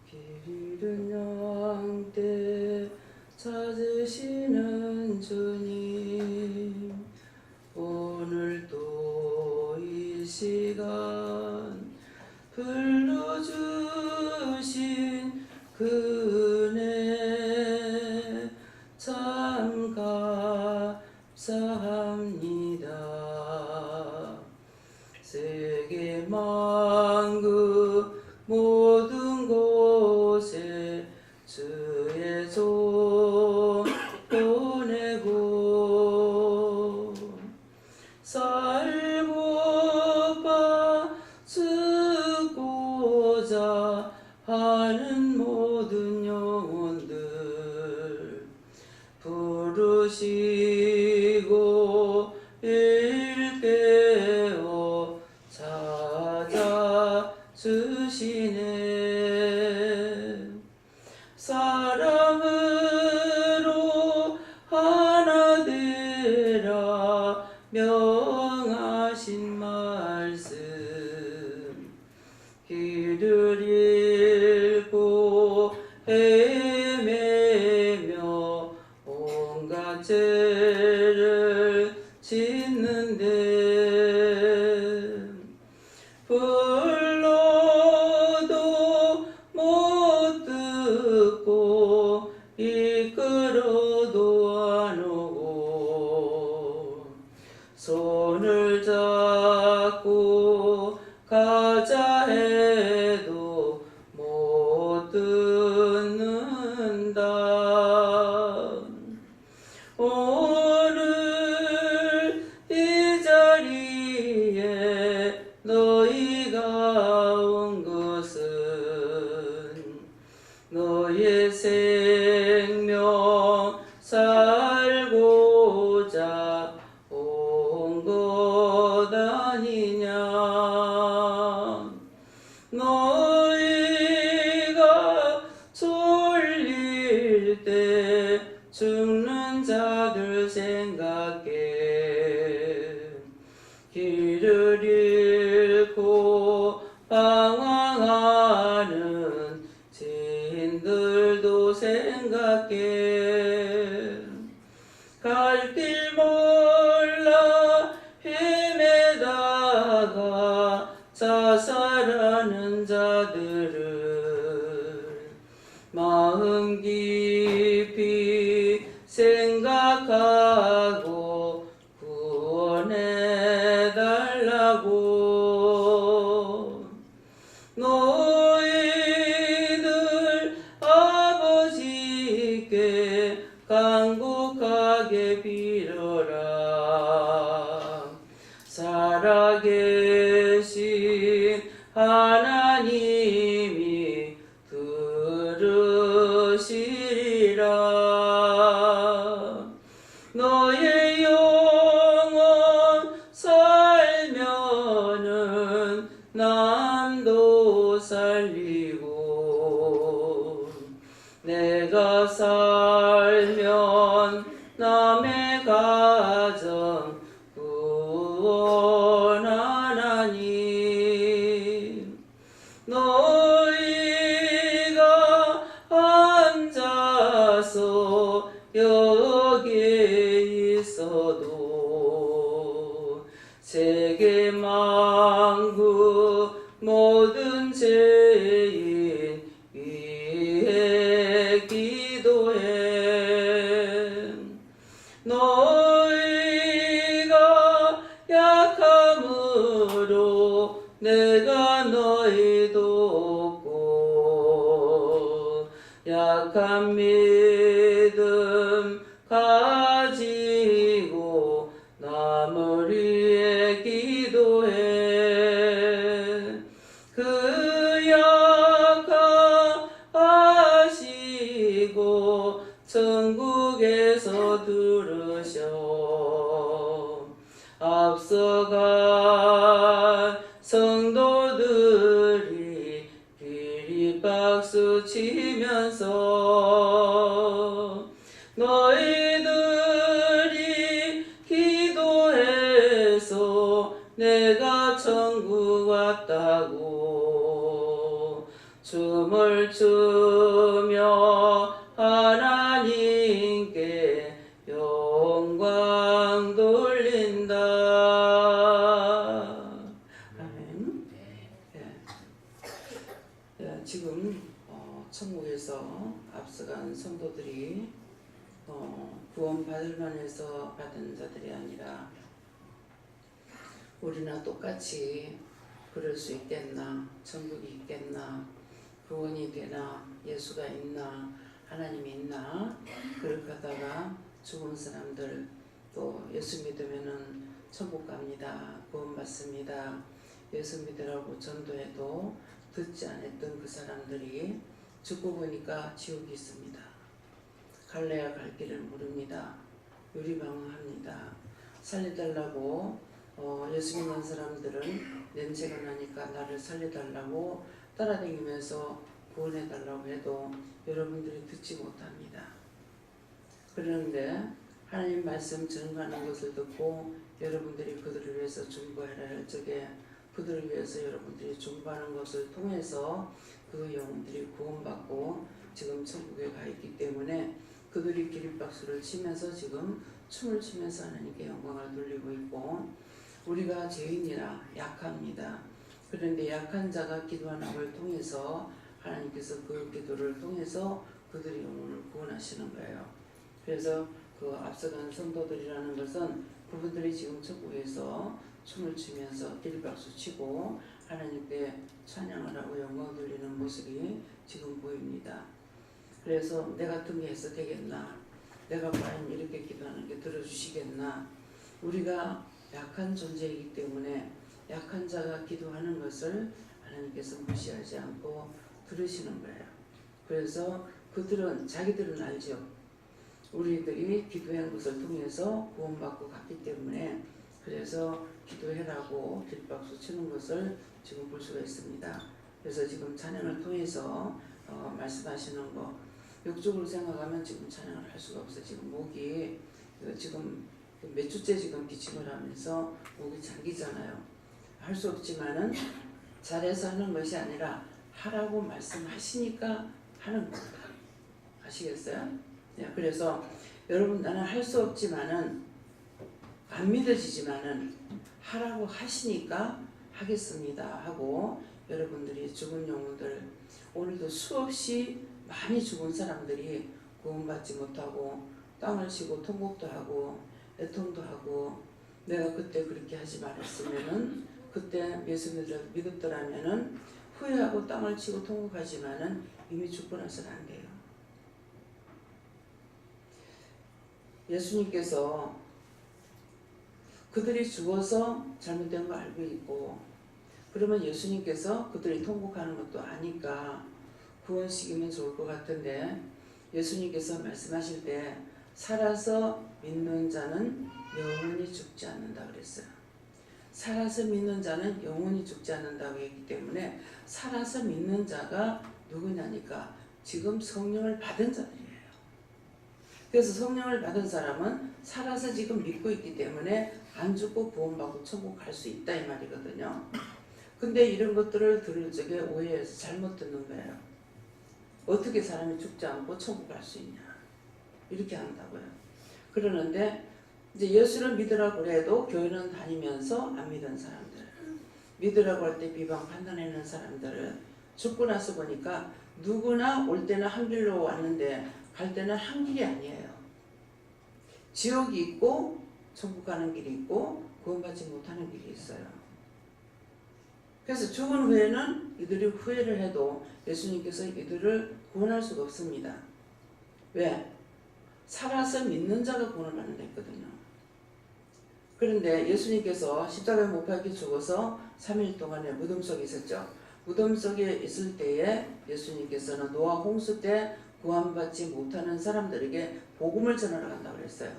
길 잃은 양떼 찾으시는 주님, 오늘도 이 시간 불러주신 그 은혜 참 감사합니다. 세계 만국 모든 곳에 주의 종 보내고 살고 바치고자 하는 모든 영혼들 부르시고 일깨워 찾아주시네. 사랑으로 하나 되라 명하신 말씀, 길을 잃고 헤매며 온갖 죄를 짓는데 불러도 못 듣고 이끌어도 안 오고 손을 잡고 가자 해도 못 듣는다. 오늘 이 자리에 너희가 온 것은 너의 생명 살고자 온 것 아니냐. 너희가 졸릴 때 죽는 자들 생각해 길을 잃고 방황하는 지인들도 생각해 갈 길 몰라 헤매다가 자살하는 자들을 마음 깊이 생각하고 구원해 달라고. 너희들 아버지께 간곡하게 빌어라. 살아계신 하나님이 들으시리라. 너의 영혼 살면은 남도 살리고 내가 살면 남의 가정 구원하나니. 너희가 앉아서 여기에 있어도 세계 만국 모든 죄인 위해 기도해. 너희가 약함으로 내가 너희 돕고 약한 믿음 가지고 남을 위해 기도해. 그 약하시고 천국에서 들으셔 앞서간 성도들이 기립박수 치면서 너희들이 기도해서 내가 천국 왔다고 춤을 추며 하나님께 영광 돌린다. 아멘. 지금 천국에서 앞서간 성도들이 구원받을 만해서 받은 자들이 아니라 우리나 똑같이 그럴 수 있겠나, 천국이 있겠나, 구원이 되나, 예수가 있나, 하나님이 있나, 그렇게 하다가 죽은 사람들, 또 예수 믿으면은 천국 갑니다, 구원 받습니다, 예수 믿으라고 전도해도 듣지 않았던 그 사람들이 죽고 보니까 지옥이 있습니다. 갈래야 갈 길을 모릅니다. 유리방황합니다. 살려달라고 예수 믿는 사람들은 냄새가 나니까 나를 살려달라고 따라다니면서 구원해달라고 해도 여러분들이 듣지 못합니다. 그런데 하나님 말씀 전가하는 것을 듣고 여러분들이 그들을 위해서 중보해라 할 적에 그들을 위해서 여러분들이 중보하는 것을 통해서 그 영혼들이 구원받고 지금 천국에 가 있기 때문에 그들이 기립박수를 치면서 지금 춤을 추면서 하나님께 영광을 돌리고 있고, 우리가 죄인이라 약합니다. 그런데 약한 자가 기도하는 걸 통해서 하나님께서 그 기도를 통해서 그들의 영혼을 구원하시는 거예요. 그래서 그 앞서간 성도들이라는 것은 그분들이 지금 천국에서 춤을 추면서 기립박수 치고 하나님께 찬양을 하고 영광 돌리는 모습이 지금 보입니다. 그래서 내 같은 게 해서 되겠나? 내가 과연 이렇게 기도하는 게 들어주시겠나? 우리가 약한 존재이기 때문에 약한 자가 기도하는 것을 하나님께서 무시하지 않고 들으시는 거예요. 그래서 그들은 자기들은 알죠. 우리들이 기도한 것을 통해서 구원받고 갔기 때문에 그래서 기도해라고 뒷박수 치는 것을 지금 볼 수가 있습니다. 그래서 지금 찬양을 통해서 말씀하시는 거 역적으로 생각하면 지금 찬양을 할 수가 없어요. 지금 목이 지금 몇 주째 지금 기침을 하면서 목이 잠기잖아요. 할 수 없지만은 잘해서 하는 것이 아니라 하라고 말씀하시니까 하는 겁니다. 아시겠어요? 네, 그래서 여러분 나는 할 수 없지만은 안 믿어지지만은 하라고 하시니까 하겠습니다 하고 여러분들이 죽은 영혼들 오늘도 수없이 많이 죽은 사람들이 구원받지 못하고 땅을 치고 통곡도 하고 애통도 하고 내가 그때 그렇게 하지 말았으면은 그때 예수 믿었더라면은 후회하고 땅을 치고 통곡하지만은 이미 죽고 나서는 안 돼요. 예수님께서 그들이 죽어서 잘못된 거 알고 있고 그러면 예수님께서 그들이 통곡하는 것도 아니까 구원시키면 좋을 것 같은데 예수님께서 말씀하실 때 살아서 믿는 자는 영원히 죽지 않는다 그랬어요. 살아서 믿는 자는 영원히 죽지 않는다고 했기 때문에 살아서 믿는 자가 누구냐니까 지금 성령을 받은 자들이에요. 그래서 성령을 받은 사람은 살아서 지금 믿고 있기 때문에 안 죽고 구원받고 천국 갈 수 있다 이 말이거든요. 근데 이런 것들을 들을 적에 오해해서 잘못 듣는 거예요. 어떻게 사람이 죽지 않고 천국 갈 수 있냐 이렇게 한다고요. 그러는데 이제 예수를 믿으라고 그래도 교회는 다니면서 안 믿은 사람들, 믿으라고 할 때 비방 판단하는 사람들을 죽고 나서 보니까 누구나 올 때는 한 길로 왔는데 갈 때는 한 길이 아니에요. 지옥이 있고 천국 가는 길이 있고 구원받지 못하는 길이 있어요. 그래서 죽은 후에는 이들이 후회를 해도 예수님께서 이들을 구원할 수가 없습니다. 왜? 살아서 믿는 자가 구원을 받는다 했거든요. 그런데 예수님께서 십자가에 못 박혀 죽어서 3일 동안에 무덤 속에 있었죠. 무덤 속에 있을 때에 예수님께서는 노아 홍수 때 구원받지 못하는 사람들에게 복음을 전하러 간다고 그랬어요.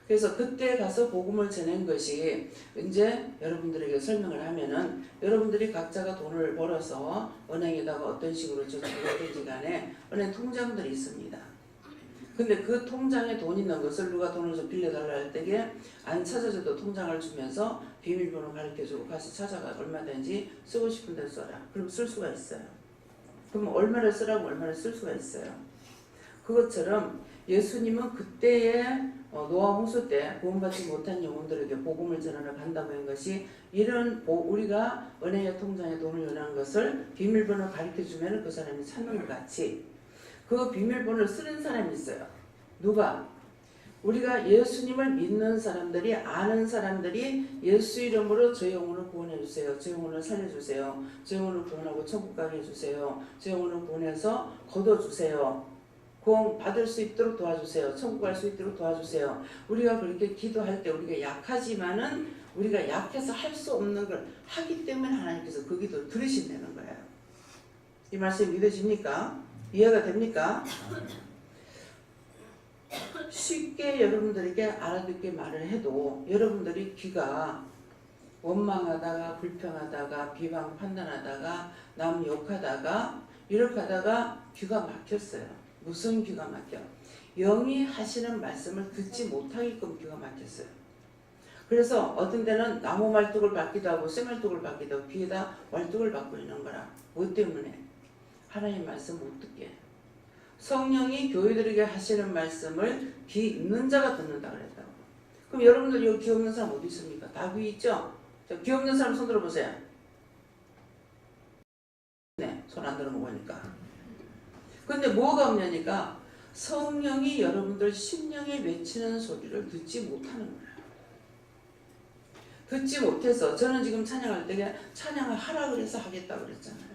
그래서 그때 가서 복음을 전한 것이 이제 여러분들에게 설명을 하면은 여러분들이 각자가 돈을 벌어서 은행에다가 어떤 식으로 저축하든지 간에 은행 통장들이 있습니다. 근데 그 통장에 돈 있는 것을 누가 돈을 좀 빌려달라 할 때에 안 찾아줘도 통장을 주면서 비밀번호 가르쳐주고 가서 찾아가 얼마든지 쓰고 싶은 대로 써라. 그럼 쓸 수가 있어요. 그럼 얼마나 쓰라고 얼마나 쓸 수가 있어요. 그것처럼 예수님은 그때의 노아 홍수 때 구원받지 못한 영혼들에게 복음을 전하러 간다고 한 것이 이런 우리가 은혜의 통장에 돈을 넣는 것을 비밀번호를 가르쳐주면 그 사람이 찾는 것 같이 그 비밀번호를 쓰는 사람이 있어요. 누가? 우리가 예수님을 믿는 사람들이 아는 사람들이 예수 이름으로 저 영혼을 구원해 주세요. 저 영혼을 살려주세요. 저 영혼을 구원하고 천국 가게 해주세요. 저 영혼을 구원해서 거둬주세요. 구원 받을 수 있도록 도와주세요. 천국 갈 수 있도록 도와주세요. 우리가 그렇게 기도할 때 우리가 약하지만은 우리가 약해서 할 수 없는 걸 하기 때문에 하나님께서 그 기도를 들으신다는 거예요. 이 말씀 믿어집니까? 이해가 됩니까? 쉽게 여러분들에게 알아듣게 말을 해도 여러분들이 귀가 원망하다가 불평하다가 비방 판단하다가 남 욕하다가 이렇게 하다가 귀가 막혔어요. 무슨 귀가 막혀? 영이 하시는 말씀을 듣지 못하게끔 귀가 막혔어요. 그래서 어떤 데는 나무 말뚝을 받기도 하고 쇠말뚝을 받기도 하고 귀에다 말뚝을 받고 있는 거라. 뭐 때문에? 하나님 말씀 못 듣게. 성령이 교회들에게 하시는 말씀을 귀 있는 자가 듣는다 그랬다고. 그럼 여러분들 여기 귀 없는 사람 어디 있습니까? 다 귀 있죠? 자, 귀 없는 사람 손 들어보세요. 네, 손 안 들어보니까. 근데 뭐가 없냐니까 성령이 여러분들 심령에 외치는 소리를 듣지 못하는 거예요. 듣지 못해서 저는 지금 찬양할 때 그냥 찬양을 하라 그래서 하겠다고 그랬잖아요.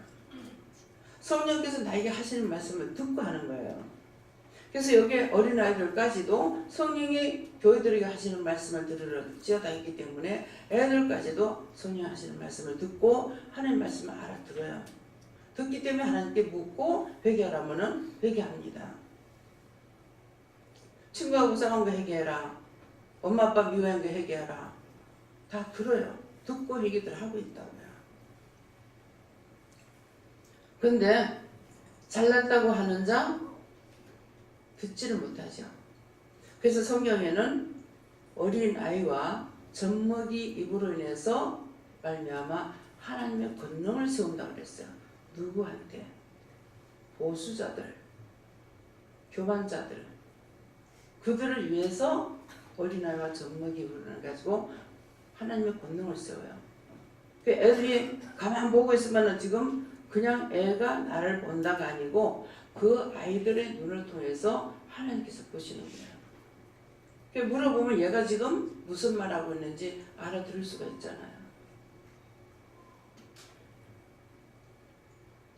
성령께서 나에게 하시는 말씀을 듣고 하는 거예요. 그래서 여기 어린아이들까지도 성령이 교회들에게 하시는 말씀을 들으러 지어다니기 때문에 애들까지도 성령이 하시는 말씀을 듣고 하나님 말씀을 알아들어요. 듣기 때문에 하나님께 묻고 회개하라면은 회개합니다. 친구하고 싸운 거 회개해라. 엄마 아빠 미워한 거 회개하라. 다 들어요. 듣고 회개들 하고 있다고요. 근데 잘났다고 하는 자 듣지를 못하죠. 그래서 성경에는 어린아이와 젖먹이 입으로 인해서 말미암아 하나님의 권능을 세운다고 그랬어요. 누구한테? 보수자들, 교만자들, 그들을 위해서 어린아이와 젖먹이 입으로 가지고 하나님의 권능을 세워요. 그 애들이 가만 보고 있으면 지금 그냥 애가 나를 본다가 아니고 그 아이들의 눈을 통해서 하나님께서 보시는 거예요. 물어보면 얘가 지금 무슨 말하고 있는지 알아들을 수가 있잖아요.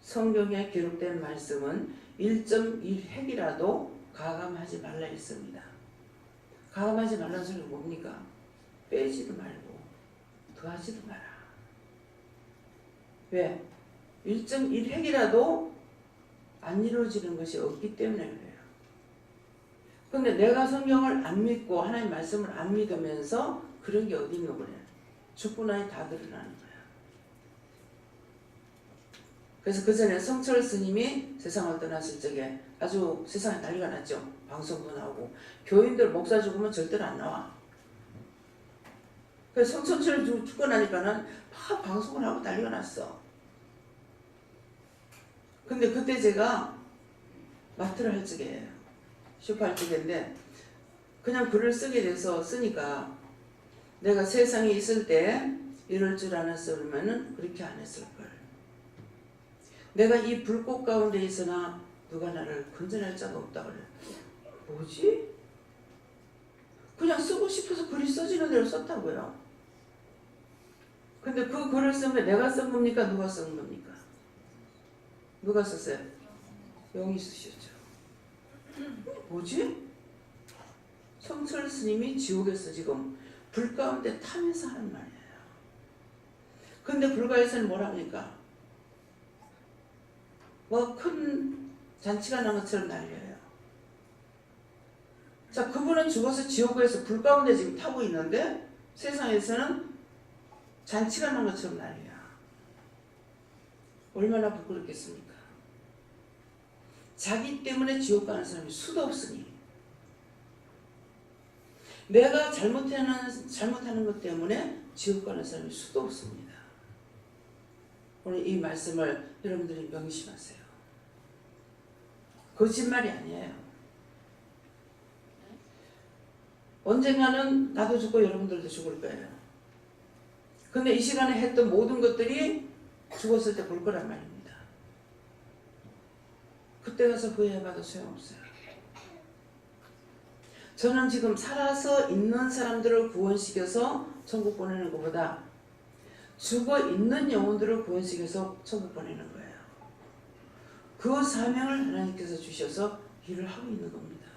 성경에 기록된 말씀은 1.1획이라도 가감하지 말라 했습니다. 가감하지 말라는 소리가 뭡니까? 빼지도 말고 더하지도 마라. 왜? 1.1획이라도 안 이루어지는 것이 없기 때문에 그래요. 그런데 내가 성경을 안 믿고 하나님 말씀을 안 믿으면서 그런 게 어디 있는 거냐? 죽고 나니 다 드러나는 거야. 그래서 그 전에 성철 스님이 세상을 떠났을 적에 아주 세상에 난리가 났죠. 방송도 나오고 교인들 목사 죽으면 절대로 안 나와. 그래서 성철 죽고 나니까는 막 방송을 하고 난리가 났어. 근데 그때 제가 마트를 할 적이에요. 슈퍼할 적인데 그냥 글을 쓰게 돼서 쓰니까 내가 세상에 있을 때 이럴 줄 알았으면은 그렇게 안 했을걸. 내가 이 불꽃 가운데 있으나 누가 나를 건져낼 자가 없다 그래. 뭐지? 그냥 쓰고 싶어서 글이 써지는 대로 썼다고요. 근데 그 글을 쓴 게 내가 쓴 겁니까? 누가 쓴 겁니까? 누가 썼어요? 영이 쓰셨죠. 뭐지? 성철 스님이 지옥에서 지금 불 가운데 타면서 하는 말이에요. 근데 불가에서는 뭐랍니까? 뭐 큰 잔치가 난 것처럼 날려요. 자, 그분은 죽어서 지옥에서 불 가운데 지금 타고 있는데 세상에서는 잔치가 난 것처럼 날려요. 얼마나 부끄럽겠습니까? 자기 때문에 지옥 가는 사람이 수도 없으니 내가 잘못하는 것 때문에 지옥 가는 사람이 수도 없습니다. 오늘 이 말씀을 여러분들이 명심하세요. 거짓말이 아니에요. 언젠가는 나도 죽고 여러분들도 죽을 거예요. 근데 이 시간에 했던 모든 것들이 죽었을 때 볼 거란 말입니다. 그때 가서 후회해봐도 소용없어요. 저는 지금 살아서 있는 사람들을 구원시켜서 천국 보내는 것보다 죽어 있는 영혼들을 구원시켜서 천국 보내는 거예요. 그 사명을 하나님께서 주셔서 일을 하고 있는 겁니다.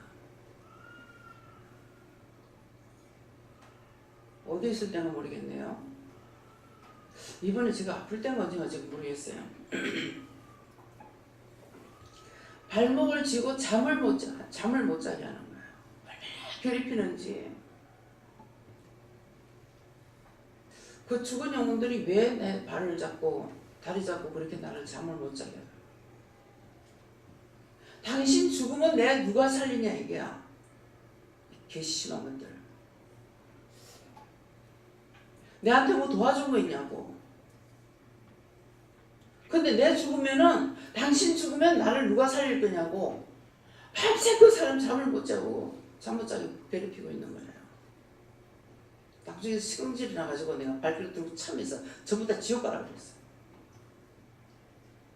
어디 있을 때가 모르겠네요. 이번에 제가 아플 때가 언제가 지금 모르겠어요. 발목을 쥐고 잠을 못 자게 하는 거예요. 얼마나 괴롭히는지. 그 죽은 영혼들이 왜 내 발을 잡고 다리 잡고 그렇게 나를 잠을 못 자게 해요? 당신 죽으면 내가 누가 살리냐 이게야. 개심한 것들. 내한테 뭐 도와준 거 있냐고. 근데 내 죽으면은 당신 죽으면 나를 누가 살릴 거냐고. 밤새 그 사람 잠을 못 자고 잠 못 자게 괴롭히고 있는 거예요. 나중에 시금질이 나가지고 내가 발길을 들고 참면서 전부 다 지옥 가라 그랬어.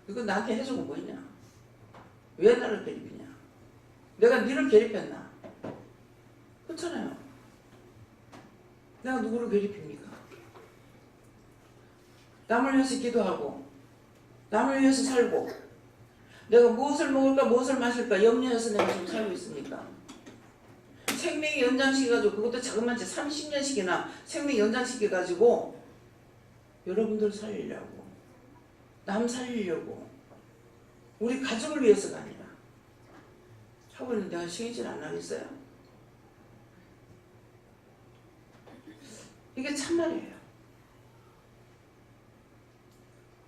이거 나한테 해준 거 뭐 있냐? 왜 나를 괴롭히냐? 내가 니를 괴롭혔나? 그렇잖아요. 내가 누구를 괴롭힙니까? 남을 위해서 기도하고 남을 위해서 살고 내가 무엇을 먹을까 무엇을 마실까 염려해서 내가 지금 살고 있습니까? 생명이 연장시켜가지고 그것도 자그마치 30년씩이나 생명 연장시켜가지고 여러분들 살리려고 남 살리려고 우리 가족을 위해서가 아니라 하고 있는데 내가 신경질 안 나겠어요? 이게 참말이에요.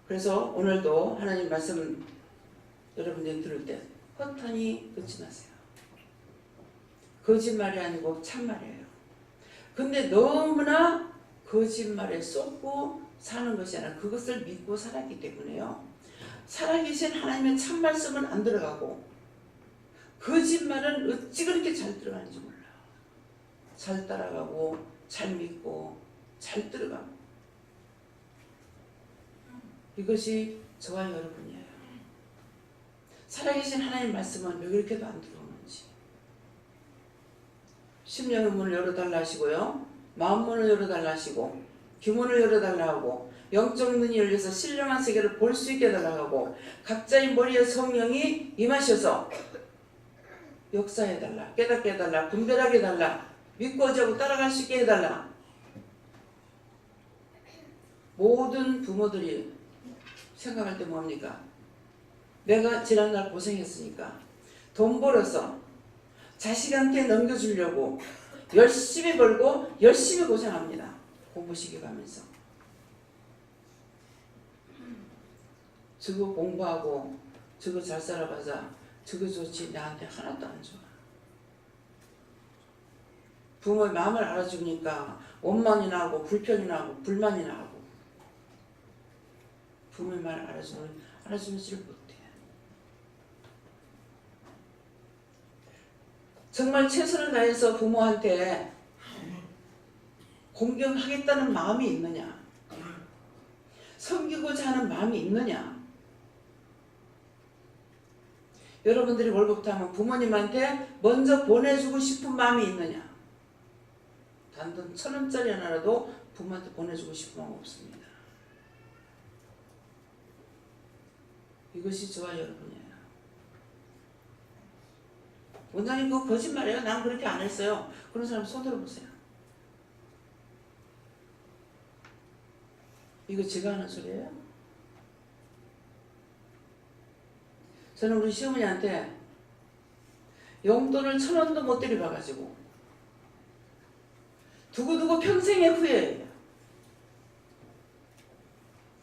그래서 오늘도 하나님 말씀 여러분들이 들을 때 허탄이 듣지 마세요. 거짓말이 아니고 참말이에요. 근데 너무나 거짓말에 쏟고 사는 것이 아니라 그것을 믿고 살았기 때문에요. 살아계신 하나님의 참말씀은 안 들어가고 거짓말은 어찌 그렇게 잘 들어가는지 몰라요. 잘 따라가고 잘 믿고 잘 들어가고 이것이 저와 여러분이에요. 살아계신 하나님 말씀은 왜 그렇게도 안 들어오는지. 심령의 문을 열어달라 하시고요. 마음 문을 열어달라 하시고 귀문을 열어달라 하고 영적 눈이 열려서 신령한 세계를 볼 수 있게 해달라 하고 각자의 머리에 성령이 임하셔서 역사해달라, 깨닫게 해달라, 분별하게 해달라, 믿고 의지하고 따라갈 수 있게 해달라. 모든 부모들이 생각할 때 뭡니까? 내가 지난날 고생했으니까 돈 벌어서 자식한테 넘겨주려고 열심히 벌고 열심히 고생합니다. 공부 시켜가면서. 저거 공부하고 저거 잘 살아봐자 저거 좋지 나한테 하나도 안 좋아. 부모의 마음을 알아주니까 원망이 나고 불평이 나고 불만이 나고 부모의 말을 알아주지를 못해. 정말 최선을 다해서 부모한테 공경하겠다는 마음이 있느냐? 섬기고자 하는 마음이 있느냐? 여러분들이 월급부터 하면 부모님한테 먼저 보내주고 싶은 마음이 있느냐? 단돈 1,000원짜리 하나라도 부모한테 보내주고 싶은 마음 없습니다. 이것이 저와 여러분이에요. 원장님 그거 거짓말이에요. 난 그렇게 안 했어요. 그런 사람 손 들어보세요. 이거 제가 하는 소리예요? 저는 우리 시어머니한테 용돈을 1,000원도 못 들여봐가지고 두고두고 평생의 후회예요.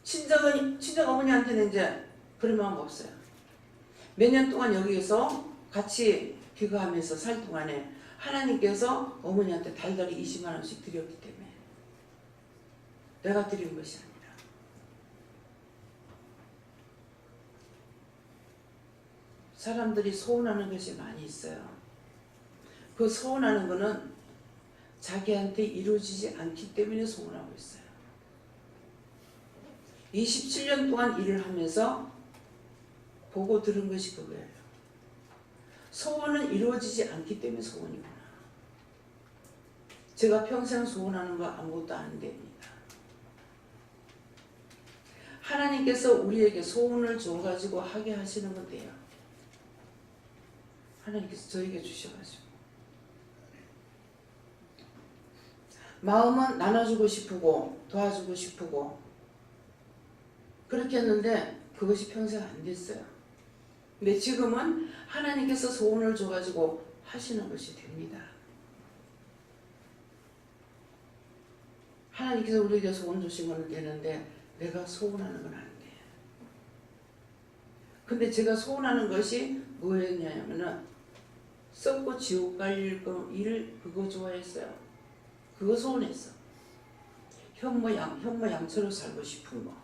친정 어머니한테는 이제 그런 마음 없어요. 몇 년 동안 여기에서 같이 귀가하면서 살 동안에 하나님께서 어머니한테 달달이 20만 원씩 드렸기 때문에 내가 드린 것이 아니라 사람들이 소원하는 것이 많이 있어요. 그 소원하는 거는 자기한테 이루어지지 않기 때문에 소원하고 있어요. 27년 동안 일을 하면서 보고 들은 것이 그거예요. 소원은 이루어지지 않기 때문에 소원이구나. 제가 평생 소원하는 거 아무것도 안 됩니다. 하나님께서 우리에게 소원을 줘가지고 하게 하시는 건 돼요. 하나님께서 저에게 주셔가지고. 마음은 나눠주고 싶고 도와주고 싶고 그렇게 했는데 그것이 평생 안 됐어요. 근데 지금은 하나님께서 소원을 줘가지고 하시는 것이 됩니다. 하나님께서 우리에게 소원 주신 건 되는데 내가 소원하는 건 안 돼. 근데 제가 소원하는 것이 뭐였냐면은 썩고 지옥 갈 일 그거 좋아했어요. 그거 소원했어. 현모양처로 살고 싶은 거.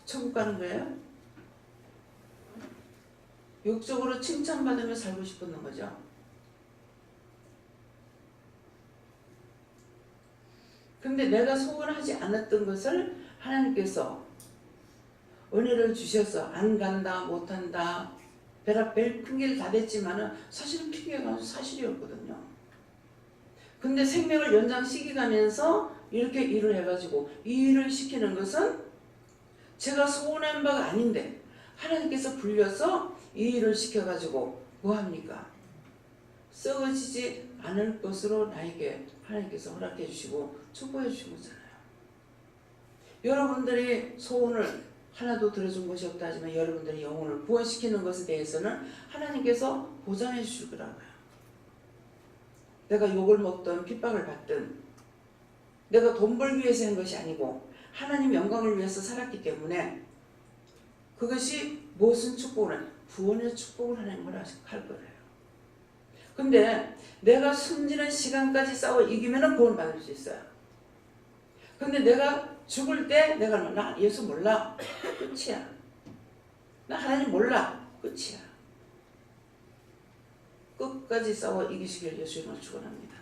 천국 가는 거예요? 욕적으로 칭찬받으며 살고 싶었던 거죠. 근데 내가 소원하지 않았던 것을 하나님께서 은혜를 주셔서 안 간다, 못한다, 별 핑계를 다 댔지만은 사실은 핑계가 사실이었거든요. 근데 생명을 연장시키면서 이렇게 일을 해가지고 이 일을 시키는 것은 제가 소원한 바가 아닌데 하나님께서 불려서 이 일을 시켜가지고 뭐합니까? 썩어지지 않을 것으로 나에게 하나님께서 허락해 주시고 축복해 주신 거잖아요. 여러분들이 소원을 하나도 들어준 것이 없다 하지만 여러분들의 영혼을 구원시키는 것에 대해서는 하나님께서 보장해 주실 거라고요. 내가 욕을 먹든 핍박을 받든 내가 돈 벌기 위해서 한 것이 아니고 하나님 영광을 위해서 살았기 때문에 그것이 무슨 축복을 구원의 축복을 하나님 할 거예요. 근데 내가 숨지는 시간까지 싸워 이기면 구원 받을 수 있어요. 근데 내가 죽을 때 내가 나 예수 몰라 끝이야. 나 하나님 몰라 끝이야. 끝까지 싸워 이기시길 예수님을 축원합니다.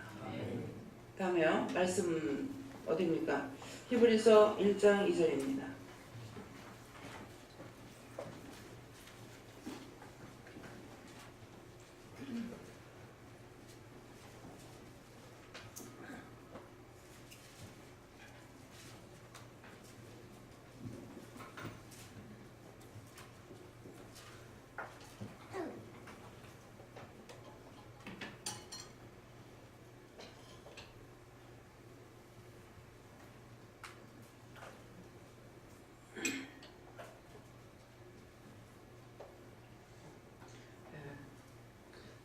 다음에요. 말씀 어디입니까? 히브리서 1장 2절입니다.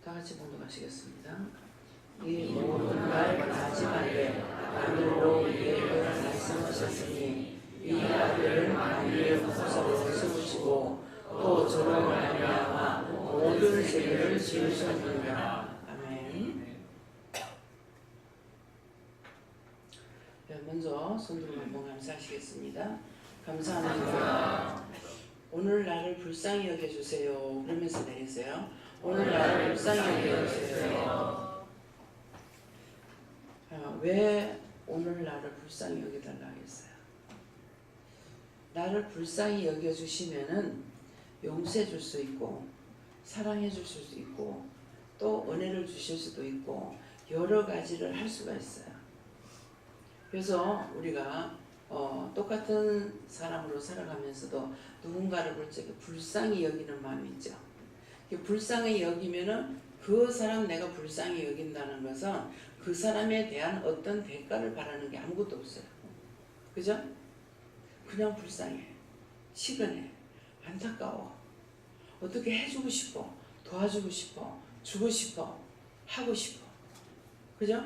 다 같이 봉독하시겠습니다. 이 모든 날 마지막에 아들로 이해를 말씀하셨으니 이 아들을 만유의 후사로 세우시고 또 저로 말미암아 모든 세계를 지으셨느니라. 아멘. 먼저 손들어 한번 감사하시겠습니다. 감사합니다. 오늘 나를 불쌍히 여겨주세요. 그러면서 내리세요. 오늘 나를 불쌍히 여겨주세요. 왜 오늘 나를 불쌍히 여겨달라 했어요? 나를 불쌍히 여겨주시면은 용서해 줄 수 있고 사랑해 줄 수도 있고 또 은혜를 주실 수도 있고 여러 가지를 할 수가 있어요. 그래서 우리가 똑같은 사람으로 살아가면서도 누군가를 볼 적에 불쌍히 여기는 마음이 있죠. 불쌍히 여기면은 그 사람 내가 불쌍히 여긴다는 것은 그 사람에 대한 어떤 대가를 바라는 게 아무것도 없어요. 그죠? 그냥 불쌍해, 시근해, 안타까워, 어떻게 해주고 싶어, 도와주고 싶어, 주고 싶어, 하고 싶어. 그죠?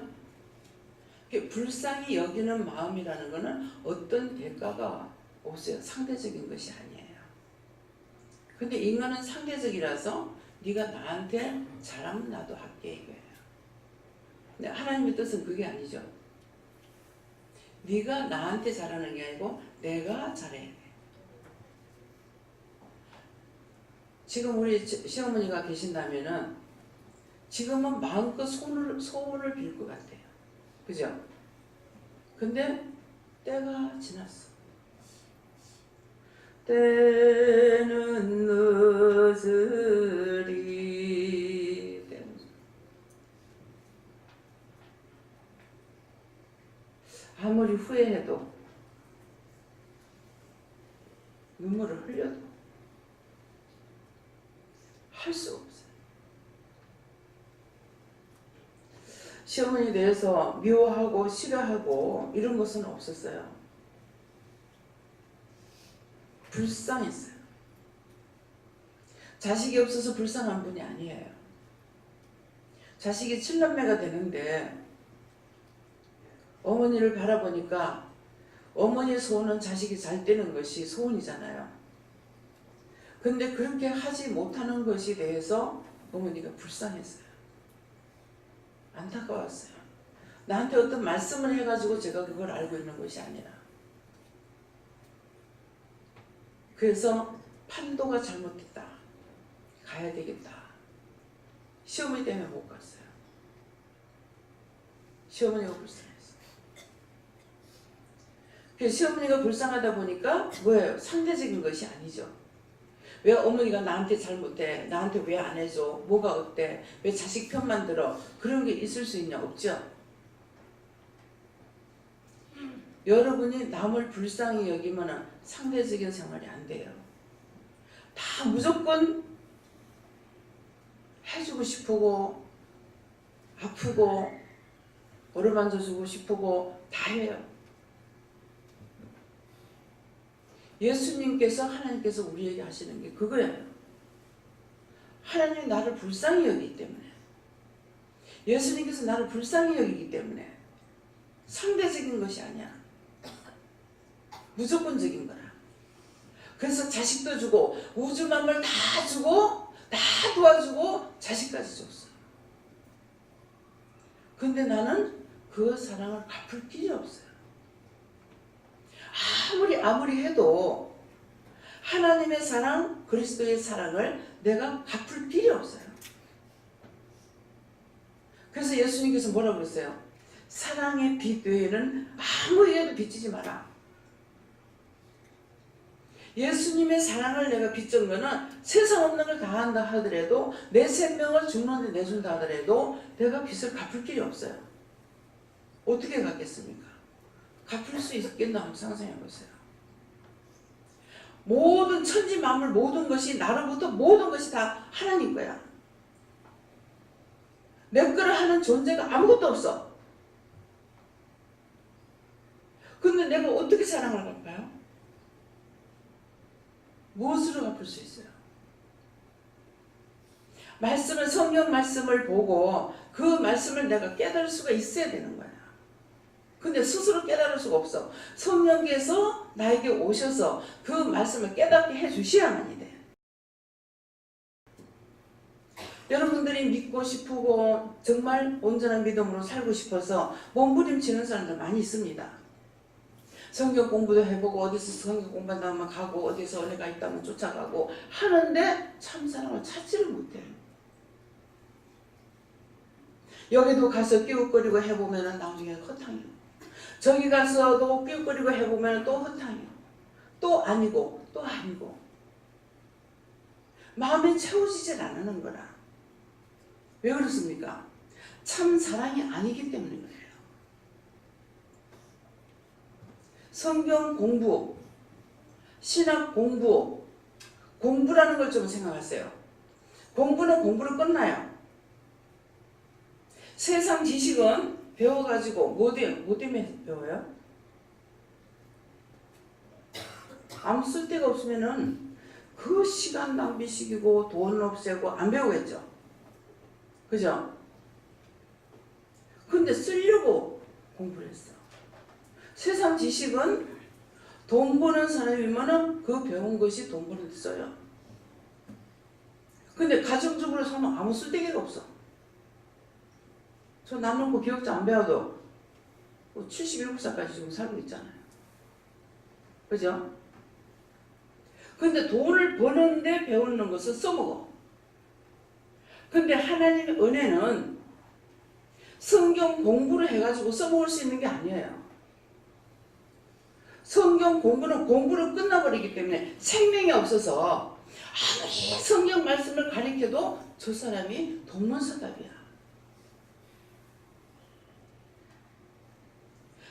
불쌍히 여기는 마음이라는 것은 어떤 대가가 없어요. 상대적인 것이 아니에요. 근데 인간은 상대적이라서 네가 나한테 잘하면 나도 할게 이거예요. 근데 하나님의 뜻은 그게 아니죠. 네가 나한테 잘하는 게 아니고 내가 잘해야 돼. 지금 우리 시어머니가 계신다면은 지금은 마음껏 소원을 빌 것 같아요. 그죠? 근데 때가 지났어. 때는 늦으리. 아무리 후회해도 눈물을 흘려도 할 수 없어요. 시어머니에 대해서 미워하고 싫어하고 이런 것은 없었어요. 불쌍했어요. 자식이 없어서 불쌍한 분이 아니에요. 자식이 7남매가 되는데 어머니를 바라보니까 어머니의 소원은 자식이 잘 되는 것이 소원이잖아요. 근데 그렇게 하지 못하는 것에 대해서 어머니가 불쌍했어요. 안타까웠어요. 나한테 어떤 말씀을 해가지고 제가 그걸 알고 있는 것이 아니라. 그래서 판도가 잘못됐다. 가야 되겠다. 시어머니 때문에 못 갔어요. 시어머니가 불쌍했어요. 그래서 시어머니가 불쌍하다 보니까 뭐예요? 상대적인 것이 아니죠. 왜 어머니가 나한테 잘못해? 나한테 왜 안 해줘? 뭐가 어때? 왜 자식 편만 들어? 그런 게 있을 수 있냐? 없죠? 여러분이 남을 불쌍히 여기면 상대적인 생활이 안 돼요. 다 무조건 해주고 싶고 아프고 어루만져주고 싶고 다 해요. 예수님께서 하나님께서 우리에게 하시는 게 그거예요. 하나님이 나를 불쌍히 여기기 때문에 예수님께서 나를 불쌍히 여기기 때문에 상대적인 것이 아니야. 무조건적인 거라. 그래서 자식도 주고 우주 만물 다 주고 다 도와주고 자식까지 줬어. 근데 나는 그 사랑을 갚을 길이 없어요. 아무리 해도 하나님의 사랑, 그리스도의 사랑을 내가 갚을 길이 없어요. 그래서 예수님께서 뭐라고 그랬어요? 사랑의 빛 외에는 아무 이에도 비치지 마라. 예수님의 사랑을 내가 빚은 거는 세상 없는 걸 다 한다 하더라도 내 생명을 주님한테 내준다 하더라도 내가 빚을 갚을 길이 없어요. 어떻게 갚겠습니까? 갚을 수 있겠나 한번 상상해 보세요. 모든 천지 만물 모든 것이 나로부터 모든 것이 다 하나님 거야. 내 거를 하는 존재가 아무것도 없어. 근데 내가 어떻게 사랑을 갚아요? 무엇으로 갚을 수 있어요? 말씀을 성경 말씀을 보고 그 말씀을 내가 깨달을 수가 있어야 되는 거야. 근데 스스로 깨달을 수가 없어. 성령께서 나에게 오셔서 그 말씀을 깨닫게 해주셔야만이 돼. 여러분들이 믿고 싶고 정말 온전한 믿음으로 살고 싶어서 몸부림치는 사람들 많이 있습니다. 성경 공부도 해보고 어디서 성경 공부한다면 가고 어디서 은혜가 있다면 쫓아가고 하는데 참 사랑을 찾지를 못해요. 여기도 가서 끼웃거리고 해보면 나중에 허탕이에요. 저기 가서도 끼웃거리고 해보면 또 허탕이에요. 또 아니고 또 아니고 마음이 채워지질 않는 거라. 왜 그렇습니까? 참 사랑이 아니기 때문인 거예요. 성경 공부, 신학 공부, 공부라는 걸 좀 생각하세요. 공부는 공부로 끝나요. 세상 지식은 배워가지고 뭐 때문에 배워요? 아무 쓸데가 없으면은 그 시간 낭비식이고 돈 없애고 안 배우겠죠. 그죠? 근데 쓰려고 공부를 했어. 세상 지식은 돈 버는 사람이면은 그 배운 것이 돈 버는 데 써요. 근데 가정적으로 살면 아무 쓸데기가 없어. 저 남놓고 기억자 안 배워도 77살까지 지금 살고 있잖아요. 그죠? 근데 돈을 버는데 배우는 것은 써먹어. 근데 하나님의 은혜는 성경 공부를 해가지고 써먹을 수 있는 게 아니에요. 성경 공부는 공부로 끝나버리기 때문에 생명이 없어서 아무리 성경 말씀을 가리켜도 저 사람이 동문서답이야.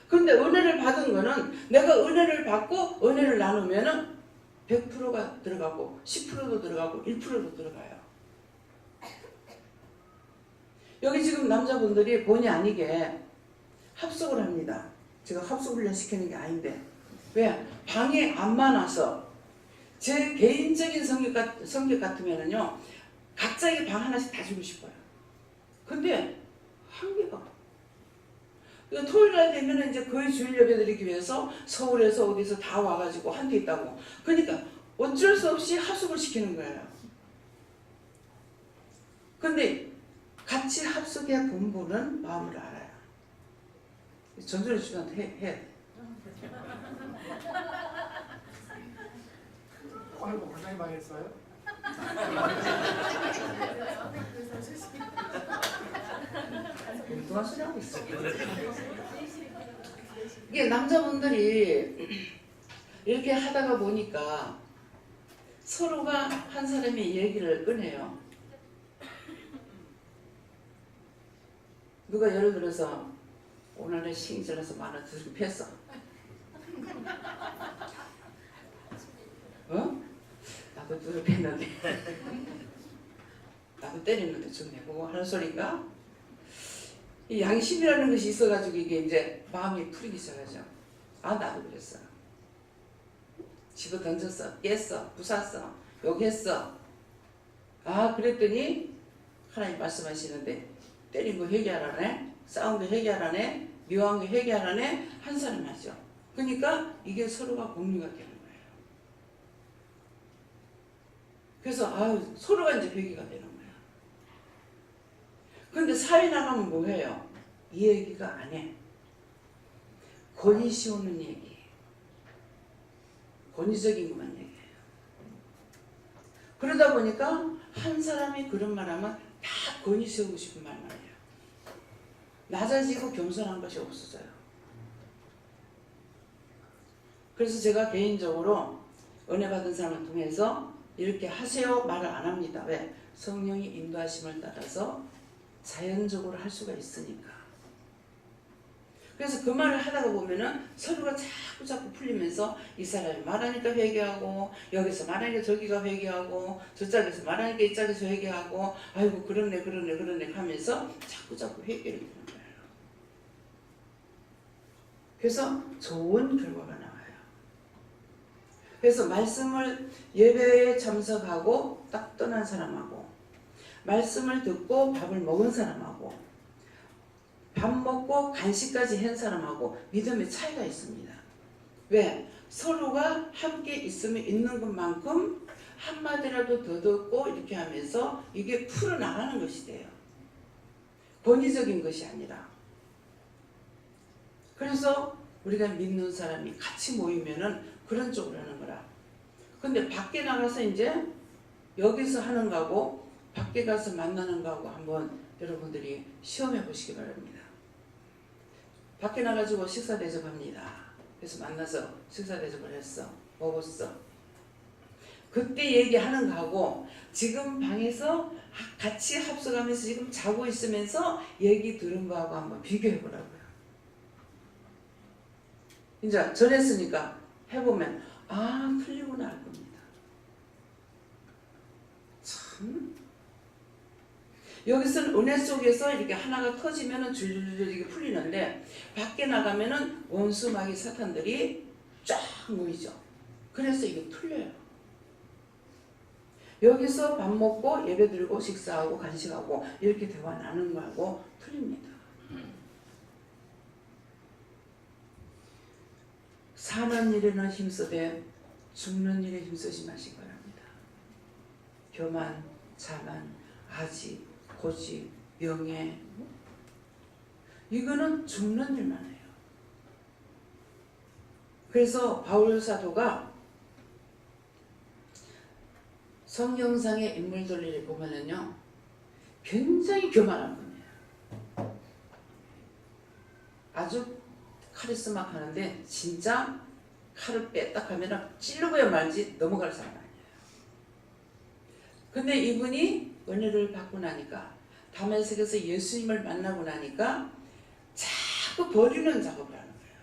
근데 은혜를 받은 거는 내가 은혜를 받고 은혜를 나누면은 100%가 들어가고 10%도 들어가고 1%도 들어가요. 여기 지금 남자분들이 본의 아니게 합숙을 합니다. 제가 합숙 훈련 시키는 게 아닌데 왜? 방이 안 많아서 제 개인적인 성격 같으면은요 각자의 방 하나씩 다 주고 싶어요. 근데 한계가 그러니까 토요일날 되면 이제 거의 주일 예배 드리기 위해서 서울에서 어디서 다 와가지고 한 대 있다고. 그러니까 어쩔 수 없이 합숙을 시키는 거예요. 근데 같이 합숙의 본분은 마음을 알아요. 전전의 주한테 해야 돼. 아이고 굉장히 많이 했어요? 엉뚱한 소리 하고 있어. 이게 남자분들이 이렇게 하다가 보니까 서로가 한 사람이 얘기를 꺼내요. 누가 예를 들어서 오늘 내 신이 질러서 만원 두둑 폈어. 어? 나도 두둑 폈는데 나도 때리는데 좀 내보고 하는 소리인가? 이 양심이라는 것이 있어가지고 이게 이제 마음이 풀리기 시작하죠. 아 나도 그랬어. 집어 던졌어, 깼어, 부쉈어, 욕했어. 아 그랬더니 하나님 말씀하시는데 때린 거 회개하라네, 싸운 거 회개하라네, 미워한 거 회개하라네 한 사람 하죠. 그러니까 이게 서로가 공유가 되는 거예요. 그래서 아유 서로가 이제 회개가 되는 거예요. 근데 사회 나가면 뭐해요? 이 얘기가 안 해. 권위 씌우는 얘기. 권위적인 것만 얘기해요. 그러다 보니까 한 사람이 그런 말하면 다 권위 세우고 싶은 말만 해요. 낮아지고 겸손한 것이 없어져요. 그래서 제가 개인적으로 은혜 받은 사람을 통해서 이렇게 하세요 말을 안 합니다. 왜? 성령이 인도하심을 따라서 자연적으로 할 수가 있으니까. 그래서 그 말을 하다가 보면은 서로가 자꾸 풀리면서 이 사람이 말하니까 회개하고 여기서 말하니까 저기가 회개하고 저짝에서 말하니까 이짝에서 회개하고 아이고 그러네 하면서 자꾸 회개를 하는 거예요. 그래서 좋은 결과가 나와요. 그래서 말씀을 예배에 참석하고 딱 떠난 사람하고 말씀을 듣고 밥을 먹은 사람하고 밥 먹고 간식까지 한 사람하고 믿음의 차이가 있습니다. 왜? 서로가 함께 있으면 있는 것만큼 한마디라도 더 듣고 이렇게 하면서 이게 풀어나가는 것이 돼요. 권위적인 것이 아니라. 그래서 우리가 믿는 사람이 같이 모이면은 그런 쪽으로 하는 거라. 근데 밖에 나가서 이제 여기서 하는 거하고 밖에 가서 만나는 거하고 한번 여러분들이 시험해 보시기 바랍니다. 밖에 나가지고 식사 대접합니다. 그래서 만나서 식사 대접을 했어. 먹었어. 그때 얘기하는 거하고 지금 방에서 같이 합숙하면서 지금 자고 있으면서 얘기 들은 거하고 한번 비교해 보라고요. 이제 전했으니까 해보면 아 틀리구나 알 겁니다. 참 여기서는 은혜 속에서 이렇게 하나가 터지면은 줄줄줄 이게 풀리는데 밖에 나가면은 원수 마귀 사탄들이 쫙 모이죠. 그래서 이게 틀려요. 여기서 밥 먹고 예배 드리고 식사하고 간식하고 이렇게 대화 나누는 거하고 틀립니다. 사는 일에는 힘쓰되 죽는 일에 힘쓰지 마시기 바랍니다. 교만, 자만, 아지, 고집, 명예 이거는 죽는 일만 해요. 그래서 바울 사도가 성경상의 인물들을 보면은요, 굉장히 교만한 분이에요. 아주 카리스마하는데 진짜 칼을 뺐다 하면은 찌르고야 말지 넘어갈 사람 아니에요. 근데 이분이 은혜를 받고 나니까, 다메섹에서 예수님을 만나고 나니까 자꾸 버리는 작업을 하는 거예요.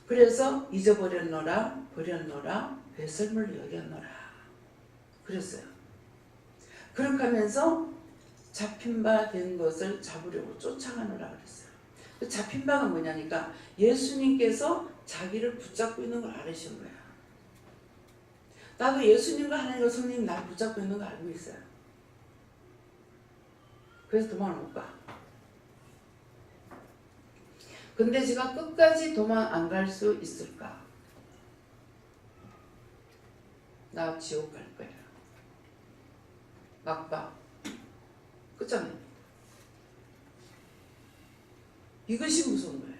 그래서 잊어버렸노라, 버렸노라, 배설물 여겼노라 그랬어요. 그렇게 하면서 잡힌 바 된 것을 잡으려고 쫓아가노라 그랬어요. 그 잡힌 바가 뭐냐니까 예수님께서 자기를 붙잡고 있는 걸 알으신 거야. 나도 예수님과 하나님과 성령님 나를 붙잡고 있는 거 알고 있어요. 그래서 도망을 못 가. 근데 제가 끝까지 도망 안 갈 수 있을까? 나 지옥 갈 거야. 막봐. 끝장냅니다. 이것이 무서운 거예요.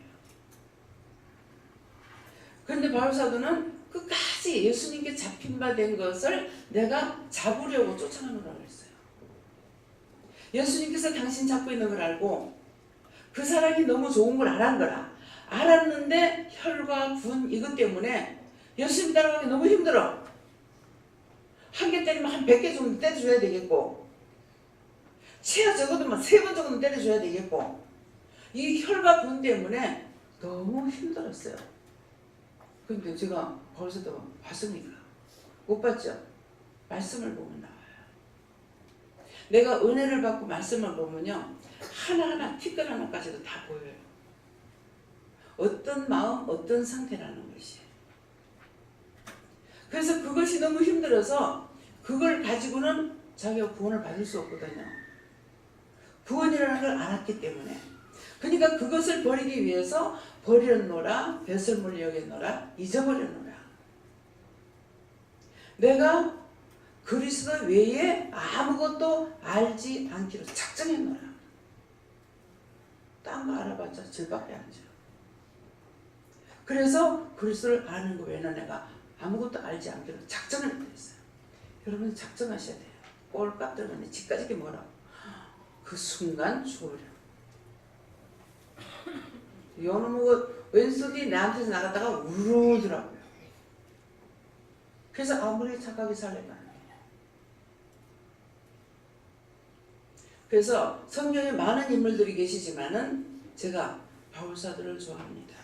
그런데 바울사도는 끝까지 예수님께 잡힌 바 된 것을 내가 잡으려고 쫓아가노라고 했어요. 예수님께서 당신 잡고 있는 걸 알고 그 사람이 너무 좋은 걸 알았는 거라. 알았는데 혈과 분 이것 때문에 예수님 따라가기 너무 힘들어. 한 개 때리면 한 100개 정도 때려줘야 되겠고, 최하 적어도 3번 정도 때려줘야 되겠고, 이 혈과 분 때문에 너무 힘들었어요. 근데 제가 벌써도 봤습니까? 못 봤죠? 말씀을 보면 나와요. 내가 은혜를 받고 말씀을 보면요, 하나하나 티끌 하나까지도 다 보여요. 어떤 마음, 어떤 상태라는 것이. 그래서 그것이 너무 힘들어서 그걸 가지고는 자기가 구원을 받을 수 없거든요. 구원이라는 걸 알았기 때문에. 그러니까 그것을 버리기 위해서 버렸노라, 배설물 여겼노라, 잊어버렸노라. 내가 그리스도 외에 아무것도 알지 않기로 작정했노라. 딴 거 알아봤자 질밖에 안 줘. 그래서 그리스도를 아는 거 외에는 내가 아무것도 알지 않기로 작정을 했어요. 여러분 작정하셔야 돼요. 꼴값 들어가는데 집까지 게 뭐라고. 그 순간 죽어버려. 요놈의 왼손이 내한테서 나갔다가 우르더라고요. 그래서 아무리 착하게 살려면 안 돼요. 그래서 성경에 많은 인물들이 계시지만은 제가 바울사도를 좋아합니다.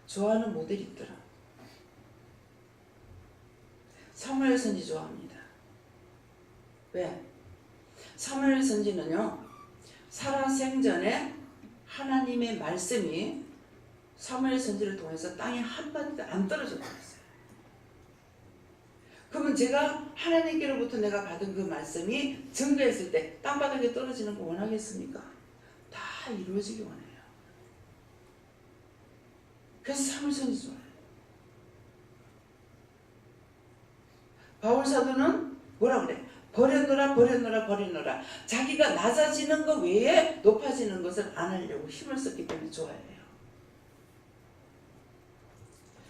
좋아하는 모델이 있더라. 사무엘 선지 좋아합니다. 왜? 사무엘 선지는요, 살아생전에 하나님의 말씀이 사무엘 선지를 통해서 땅에 한 바퀴도 안 떨어져 버렸어요. 그러면 제가 하나님께로부터 내가 받은 그 말씀이 증거했을 때 땅바닥에 떨어지는 거 원하겠습니까? 다 이루어지기 원해요. 그래서 사무엘 선지 좋아해요. 바울사도는 뭐라 그래? 버렸노라, 버렸노라, 버렸노라. 자기가 낮아지는 것 외에 높아지는 것을 안 하려고 힘을 썼기 때문에 좋아해요.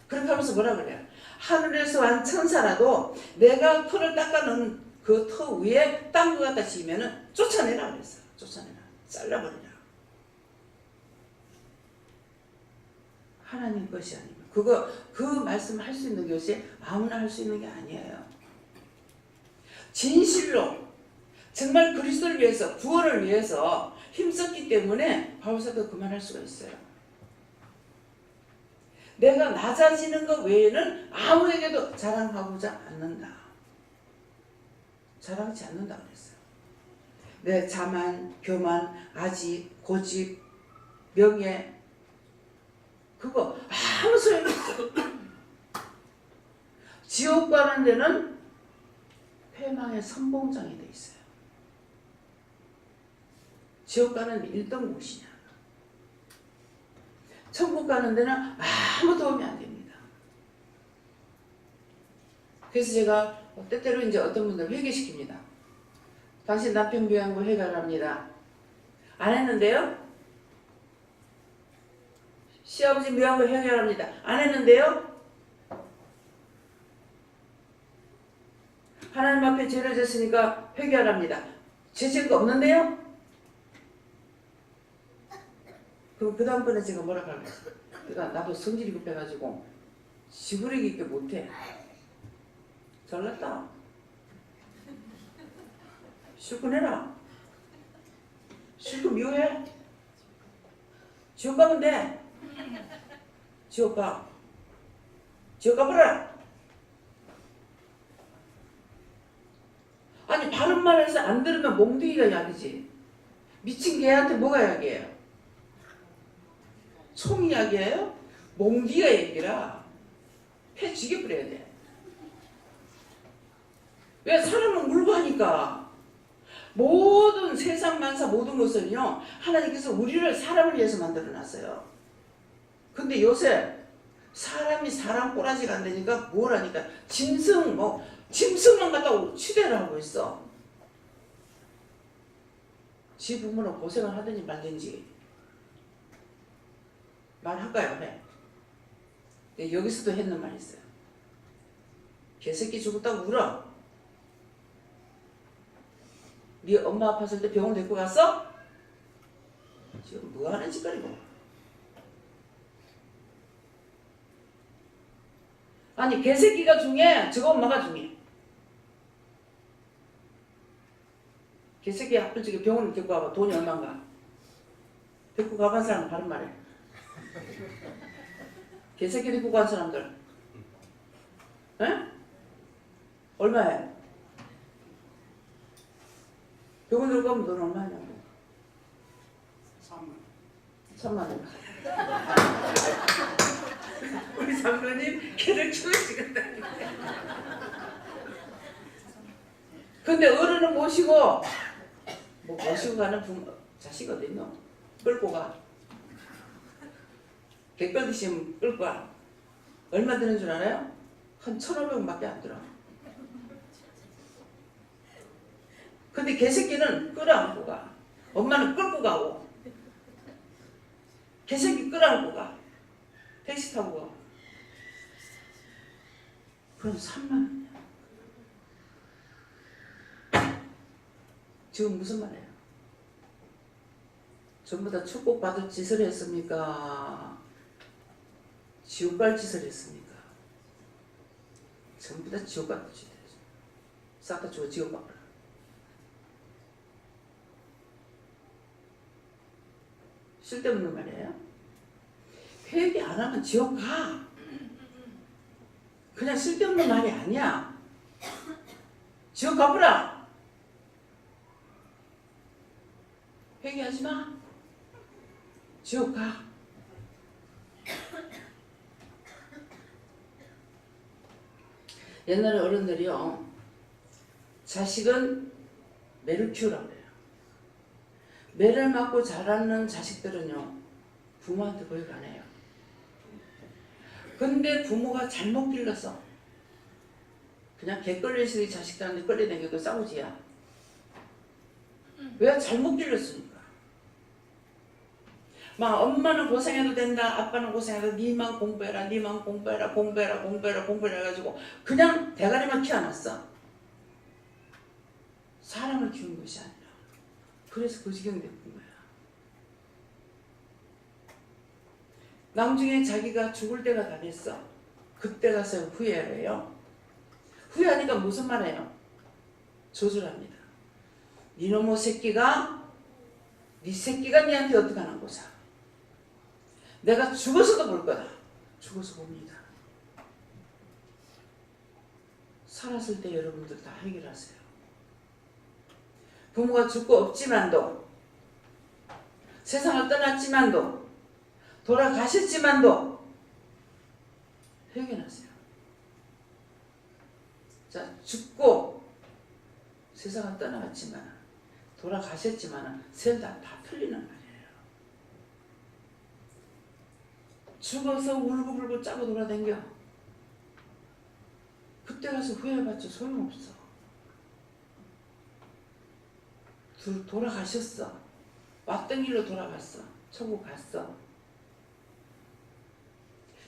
그렇게 하면서 뭐라 그래요? 하늘에서 온 천사라도 내가 털을 닦아놓은 그 터 위에 딴 것 갖다 지으면은 쫓아내라 그랬어요. 쫓아내라. 잘라버리라. 하나님 것이 아니고. 그 말씀을 할 수 있는 것이 아무나 할 수 있는 게 아니에요. 진실로 정말 그리스도를 위해서, 구원을 위해서 힘썼기 때문에 바울사도 그만할 수가 있어요. 내가 낮아지는 것 외에는 아무에게도 자랑하고자 않는다. 자랑하지 않는다 그랬어요. 내 자만, 교만, 아집, 고집, 명예, 그거 아무 소용이 없어. 지옥 가는 데는 패망의 선봉장이 돼 있어요. 지옥 가는 데 1등 곳이냐. 천국 가는 데는 아무 도움이 안 됩니다. 그래서 제가 때때로 이제 어떤 분들 회개시킵니다. 당신 남편 부양부 해결합니다. 안 했는데요? 시아버지 부양부 해결합니다. 안 했는데요? 하나님 앞에 죄를 졌으니까 회개하랍니다. 죄가 없는데요? 그럼 그 다음번에 제가 뭐라 하라고 했어요? 그러니까 나도 성질이 급해가지고 시부리기 있게 못해. 잘났다. 실컷 해라. 실컷 미워해. 지옥 가면 돼. 지옥 가. 지옥 가버려. 아니 바른 말해서 안 들으면 몽둥이가 약이지. 미친 개한테 뭐가 약이에요? 총이 약이에요? 몽둥이가 약이라. 패 죽여버려야 돼. 왜? 사람은 물고 하니까. 모든 세상 만사 모든 것은요 하나님께서 우리를 사람을 위해서 만들어놨어요. 근데 요새 사람이 사람 꼬라지가 안 되니까 뭘 하니까 짐승만 갖다가 치대를 하고 있어. 지 부모는 고생을 하든지 말든지. 말할까요? 네. 여기서도 했는 말이 있어요. 개새끼 죽었다고 울어. 네 엄마 아팠을 때 병원 데리고 갔어? 지금 뭐하는 짓거리고. 아니 개새끼가 중에 저거 엄마가 중에. 개새끼 아플 적에 병원을 데리고 가봐. 돈이 얼마인가. 데리고 가본 사람은 바른 말해. 개새끼 데리고 간 사람들 에? 얼마에? 병원 들어가면 돈 얼마 하냐고. 3만 원. 우리 장로님 개를 키우시겠다. 근데 어른은 모시고 모시고 가는 부모, 자식 어딨노? 끌고 가. 개 끌듯이 끌고 가. 얼마 드는 줄 알아요? 한 1,500원밖에 안 들어. 근데 개새끼는 끌어안고 가. 엄마는 끌고 가고. 개새끼 끌어안고 가. 택시 타고 가. 그럼 3만 원이야. 지금 무슨 말이에요? 전부 다 축복받을 짓을 했습니까? 지옥 갈 짓을 했습니까? 전부 다 지옥 갈 짓을 했어. 싹 다 지옥 가버려. 쓸데없는 말이에요. 회개 안 하면 지옥 가. 그냥 쓸데없는 말이 아니야. 지옥 가보라. 회개하지 마. 지옥 가. 옛날에 어른들이요, 자식은 매를 키우라고 그래요. 매를 맞고 자라는 자식들은요 부모한테 거의 안 해요. 근데 부모가 잘못 길렀어. 그냥 개 끌리시는 자식들한테 끌려다니고 싸우지야. 왜? 잘못 길렀으니까. 막 엄마는 고생해도 된다, 아빠는 고생해도 니만 공부해라, 니만 공부해라, 공부해라 해가지고 그냥 대가리만 키워놨어. 사람을 키운 것이 아니라. 그래서 그 지경 됐던 거야. 나중에 자기가 죽을 때가 다 됐어. 그때 가서 후회해요. 후회하니까 무슨 말이에요? 조절합니다. 이놈의 새끼가, 네 새끼가 니한테 어떻게 하는 거자. 내가 죽어서도 볼 거다. 죽어서 봅니다. 살았을 때 여러분들 다 해결하세요. 부모가 죽고 없지만도, 세상을 떠났지만도, 돌아가셨지만도 해결하세요. 자, 죽고 세상을 떠나갔지만, 돌아가셨지만 셀 다 틀리는 말이에요. 죽어서 울고불고 짜고 돌아다녀. 그때 가서 후회해봤자 소용없어. 돌아가셨어. 왔던 길로 돌아갔어. 천국 갔어.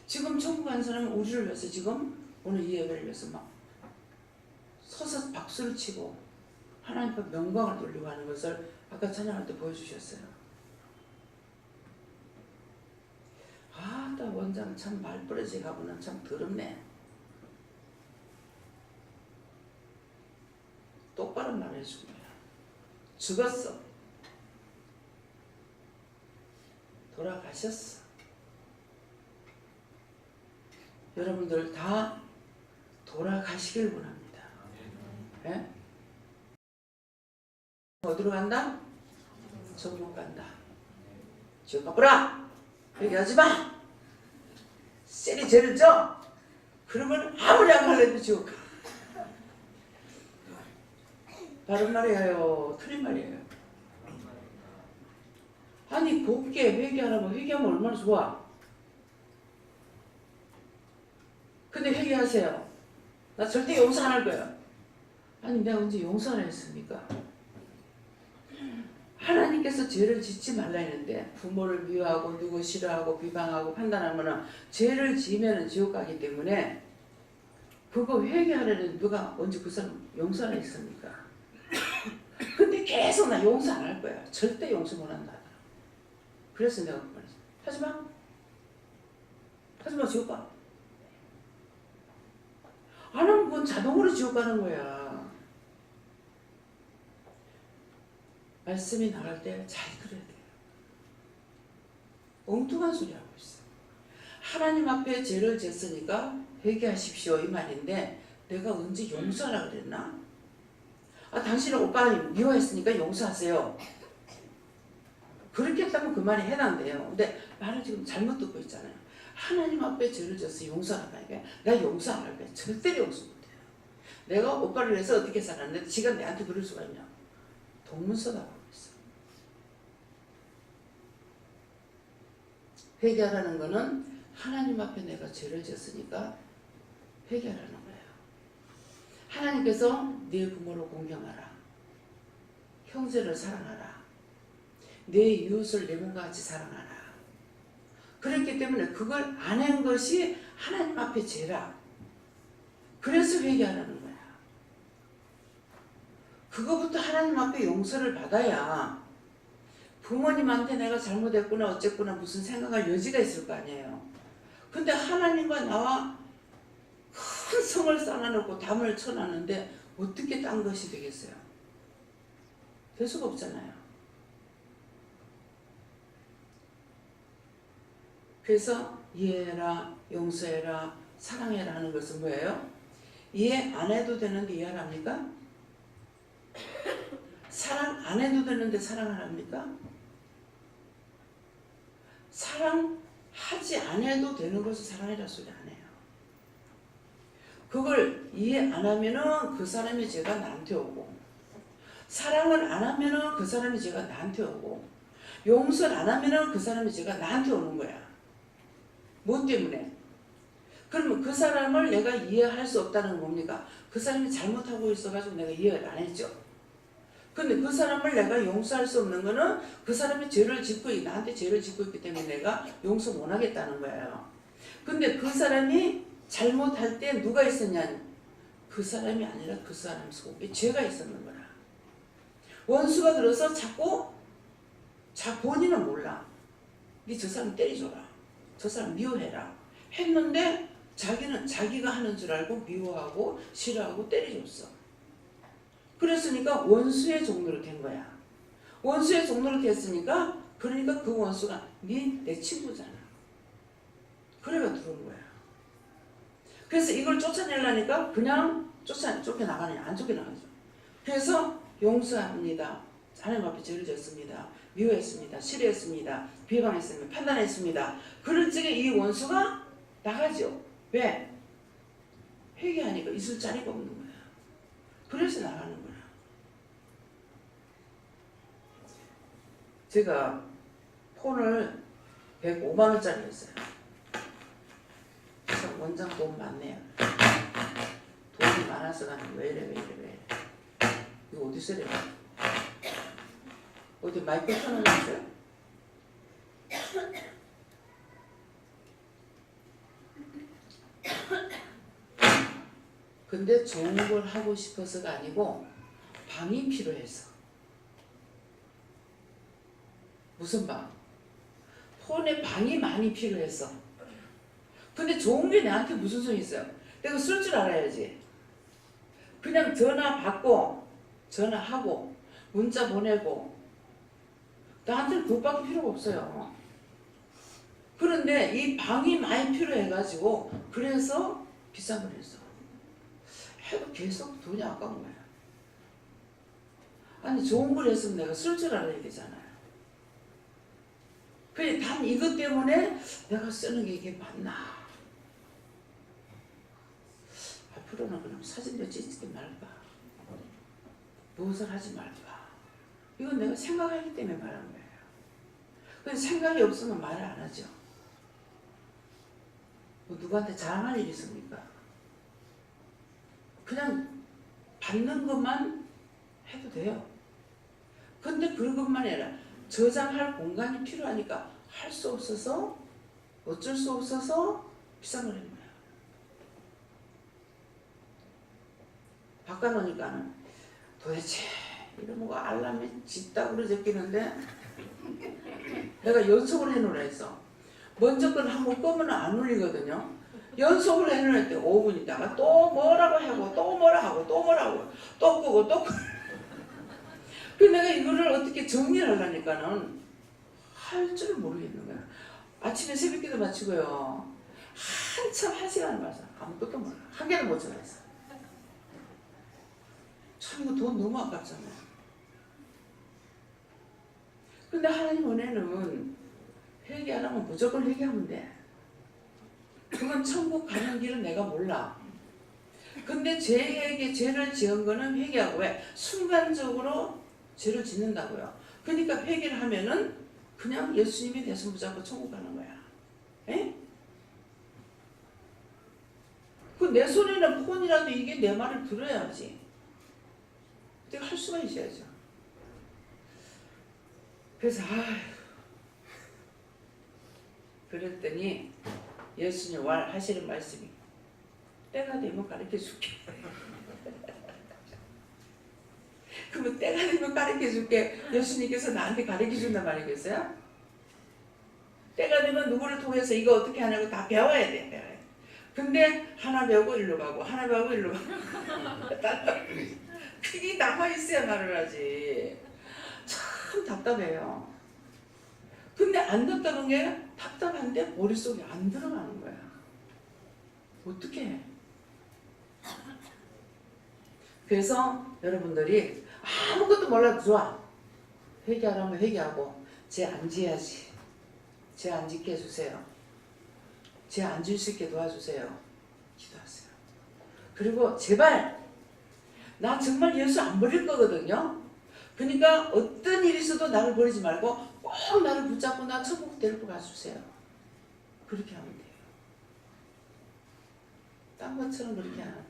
지금 천국 간 사람은 우리를 위해서 지금 오늘 이 예배를 위해서 막 서서 박수를 치고 하나님 앞에 명광을 돌리고 하는 것을 아까 찬양할 때 보여주셨어요. 아따 원장 참 말버릇이 가보면 참 더럽네. 똑바로 말해주고 죽었어. 돌아가셨어. 여러분들 다 돌아가시길 원합니다. 예? 어디로 간다? 천국 간다. 지옥 가보라! 얘기하지 마! 쎄리 죄를 져! 그러면 아무리 안 갈래도 지옥 가. 바른 말이에요? 틀린 말이에요? 아니 곱게 회개하라면 회개하면 얼마나 좋아. 근데 회개하세요. 나 절대 용서 안 할 거야. 아니 내가 언제 용서를 했습니까? 하나님께서 죄를 짓지 말라 했는데 부모를 미워하고 누구 싫어하고 비방하고 판단하면 죄를 지으면 지옥 가기 때문에 그거 회개하려는 누가 언제 그 사람 용서를 했습니까? 근데 계속 나 용서 안 할 거야. 절대 용서 못 한다. 그래서 내가 말했어. 하지마. 하지마 지옥 가. 안 하면 그건 자동으로 지옥 가는 거야. 말씀이 나갈 때 잘 들어야 돼요. 엉뚱한 소리 하고 있어. 하나님 앞에 죄를 졌으니까 회개하십시오 이 말인데 내가 언제 용서하라 그랬나? 아 당신은 오빠 미워했으니까 용서하세요. 그렇게 했다면 그 말이 해당돼요. 근데 말을 지금 잘못 듣고 있잖아요. 하나님 앞에 죄를 졌어 용서하라니까 나 용서 안 할 거야. 절대로 용서 못해요. 내가 오빠를 위해서 어떻게 살았는데 지가 내한테 그럴 수가 있냐. 동문서답하고 있어. 회개하라는 거는 하나님 앞에 내가 죄를 졌으니까 회개하라는 거예요. 하나님께서 네 부모를 공경하라. 형제를 사랑하라. 내 이웃을 내 몸과 같이 사랑하라. 그렇기 때문에 그걸 안 한 것이 하나님 앞에 죄라. 그래서 회개하라는 거야. 그거부터 하나님 앞에 용서를 받아야 부모님한테 내가 잘못했구나 어쨌구나 무슨 생각할 여지가 있을 거 아니에요. 근데 하나님과 나와 큰 성을 쌓아놓고 담을 쳐놨는데 어떻게 딴 것이 되겠어요? 될 수가 없잖아요. 그래서 이해해라, 용서해라, 사랑해라 하는 것은 뭐예요? 이해 안 해도 되는데 이해하랍니까? 사랑 안 해도 되는데 사랑하랍니까? 사랑하지 안 해도 되는 것을 사랑이라 소리 안 해요. 그걸 이해 안 하면은 그 사람의 죄가 나한테 오고, 사랑을 안 하면은 그 사람의 죄가 나한테 오고, 용서를 안 하면은 그 사람의 죄가 나한테 오는 거야. 뭐 때문에? 그러면 그 사람을 내가 이해할 수 없다는 건 뭡니까? 그 사람이 잘못하고 있어가지고 내가 이해를 안 했죠. 근데 그 사람을 내가 용서할 수 없는 거는 그 사람이 죄를 짓고 나한테 죄를 짓고 있기 때문에 내가 용서 못 하겠다는 거예요. 근데 그 사람이 잘못할 때 누가 있었냐? 그 사람이 아니라 그 사람 속에 죄가 있었는 거라. 원수가 들어서 자꾸 본인은 몰라. 네 저 사람 때려줘라. 저 사람 미워해라. 했는데 자기는 자기가 하는 줄 알고 미워하고 싫어하고 때려줬어. 그랬으니까 원수의 종로로 된 거야. 원수의 종로로 됐으니까 그러니까 그 원수가 내 친구잖아. 그래가 들어온 거야. 그래서 이걸 쫓아내려니까 그냥 쫓겨나가느냐 안 쫓겨나가죠. 그래서 용서합니다. 하나님 앞에 죄를 졌습니다. 미워했습니다. 싫어했습니다. 비방했습니다. 판단했습니다. 그럴 적에 이 원수가 나가죠. 왜? 회개하니까 있을 자리가 없는 거야. 그래서 나가는 거야. 제가 폰을 105만 원짜리 했어요. 그래서 원장 돈 많네요. 돈이 많아서 가는 왜 이래. 이거 어디서 이래? 어디 마이크 켜놓으셨어요? 근데 좋은 걸 하고 싶어서가 아니고 방이 필요해서. 무슨 방? 폰에 방이 많이 필요해서. 근데 좋은 게 나한테 무슨 소용이 있어요? 내가 쓸 줄 알아야지. 그냥 전화 받고 전화하고 문자 보내고 나한테는 그것밖에 필요가 없어요. 그런데 이 방이 많이 필요해가지고 그래서 비싼 걸 했어. 해도 계속 돈이 아까운 거야. 아니 좋은 걸 했으면 내가 쓸 줄 알아야 되잖아요. 그래 단 이것 때문에 내가 쓰는 게 이게 맞나? 앞으로는 그럼 사진도 찍지 말까? 무엇을 하지 말까? 이건 내가 생각하기 때문에 말하는 거예요. 근데 생각이 없으면 말을 안 하죠. 뭐 누구한테 자랑할 일이 있습니까? 그냥 받는 것만 해도 돼요. 근데 그것만 아니라 저장할 공간이 필요하니까 할 수 없어서 어쩔 수 없어서 비싼 걸 했는 거예요. 바꿔놓으니까는 도대체 이런 거 알람이 짙다고 적히는데 내가 연속을 해놓으라 했어. 먼저 건 한번 끄면 안 울리거든요. 연속을 해놓을 5분 있다가 또 뭐라고 하고 또 뭐라 하고 또 뭐라고 또 끄고 또 끄고. 그 내가 이거를 어떻게 정리를 하려니까는 할 줄을 모르겠는 거야. 아침에 새벽기도 마치고요. 한참 1시간을 봐서 아무것도 몰라. 한 개도 못 전했어. 참 이거 돈 너무 아깝잖아요. 근데 하나님 은혜는 회개 안 하면 무조건 회개하면 돼. 그건 천국 가는 길은 내가 몰라. 근데 죄를 지은 거는 회개하고 왜? 순간적으로 죄를 짓는다고요. 그러니까 회개를 하면은 그냥 예수님이 대신 붙잡고 천국 가는 거야. 에? 그 내 손에는 폰이라도 이게 내 말을 들어야지. 내가 할 수가 있어야죠. 그래서 그랬더니 예수님 하시는 말씀이 때가 되면 가르쳐 줄게. 그러면 때가 되면 가르쳐 줄게. 예수님께서 나한테 가르쳐 준단 말이겠어요? 때가 되면 누구를 통해서 이거 어떻게 하냐고 다 배워야 돼. 배워야 돼. 근데 하나 배우고 일로 가고 하나 배우고 일로 가고 그게 남아있어야 말을 하지. 참 답답해요. 근데 안 답답한 게 답답한데 머릿속에 안 들어가는 거야. 어떻게 해? 그래서 여러분들이 아무것도 몰라도 좋아. 회개하라면 회개하고 죄 안 지어야지. 죄 안 짓게 해주세요. 죄 안 지을 수 있게 도와주세요. 기도하세요. 그리고 제발 나 정말 예수 안 버릴 거거든요. 그러니까 어떤 일이 있어도 나를 버리지 말고 꼭 나를 붙잡고 나 천국 데리고 가주세요. 그렇게 하면 돼요. 딴 것처럼 그렇게 안 돼요.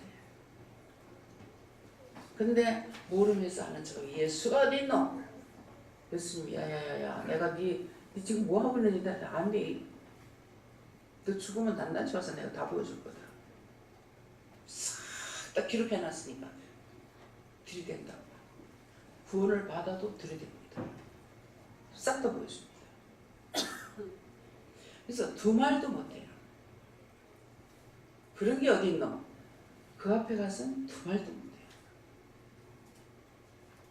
근데 모르면서 하는 척 예수가 어디 있노? 예수님이 야야야야 내가 네 지금 뭐 하고 있는지 안 돼. 너 죽으면 단단치 와서 내가 다 보여줄 거다. 싹 다 기록해놨으니까 들이댄다고. 구원을 받아도 들이댑니다. 싹 다 보여줍니다. 그래서 두 말도 못해요. 그런 게 어디 있노? 그 앞에 가서는 두 말도 못해요.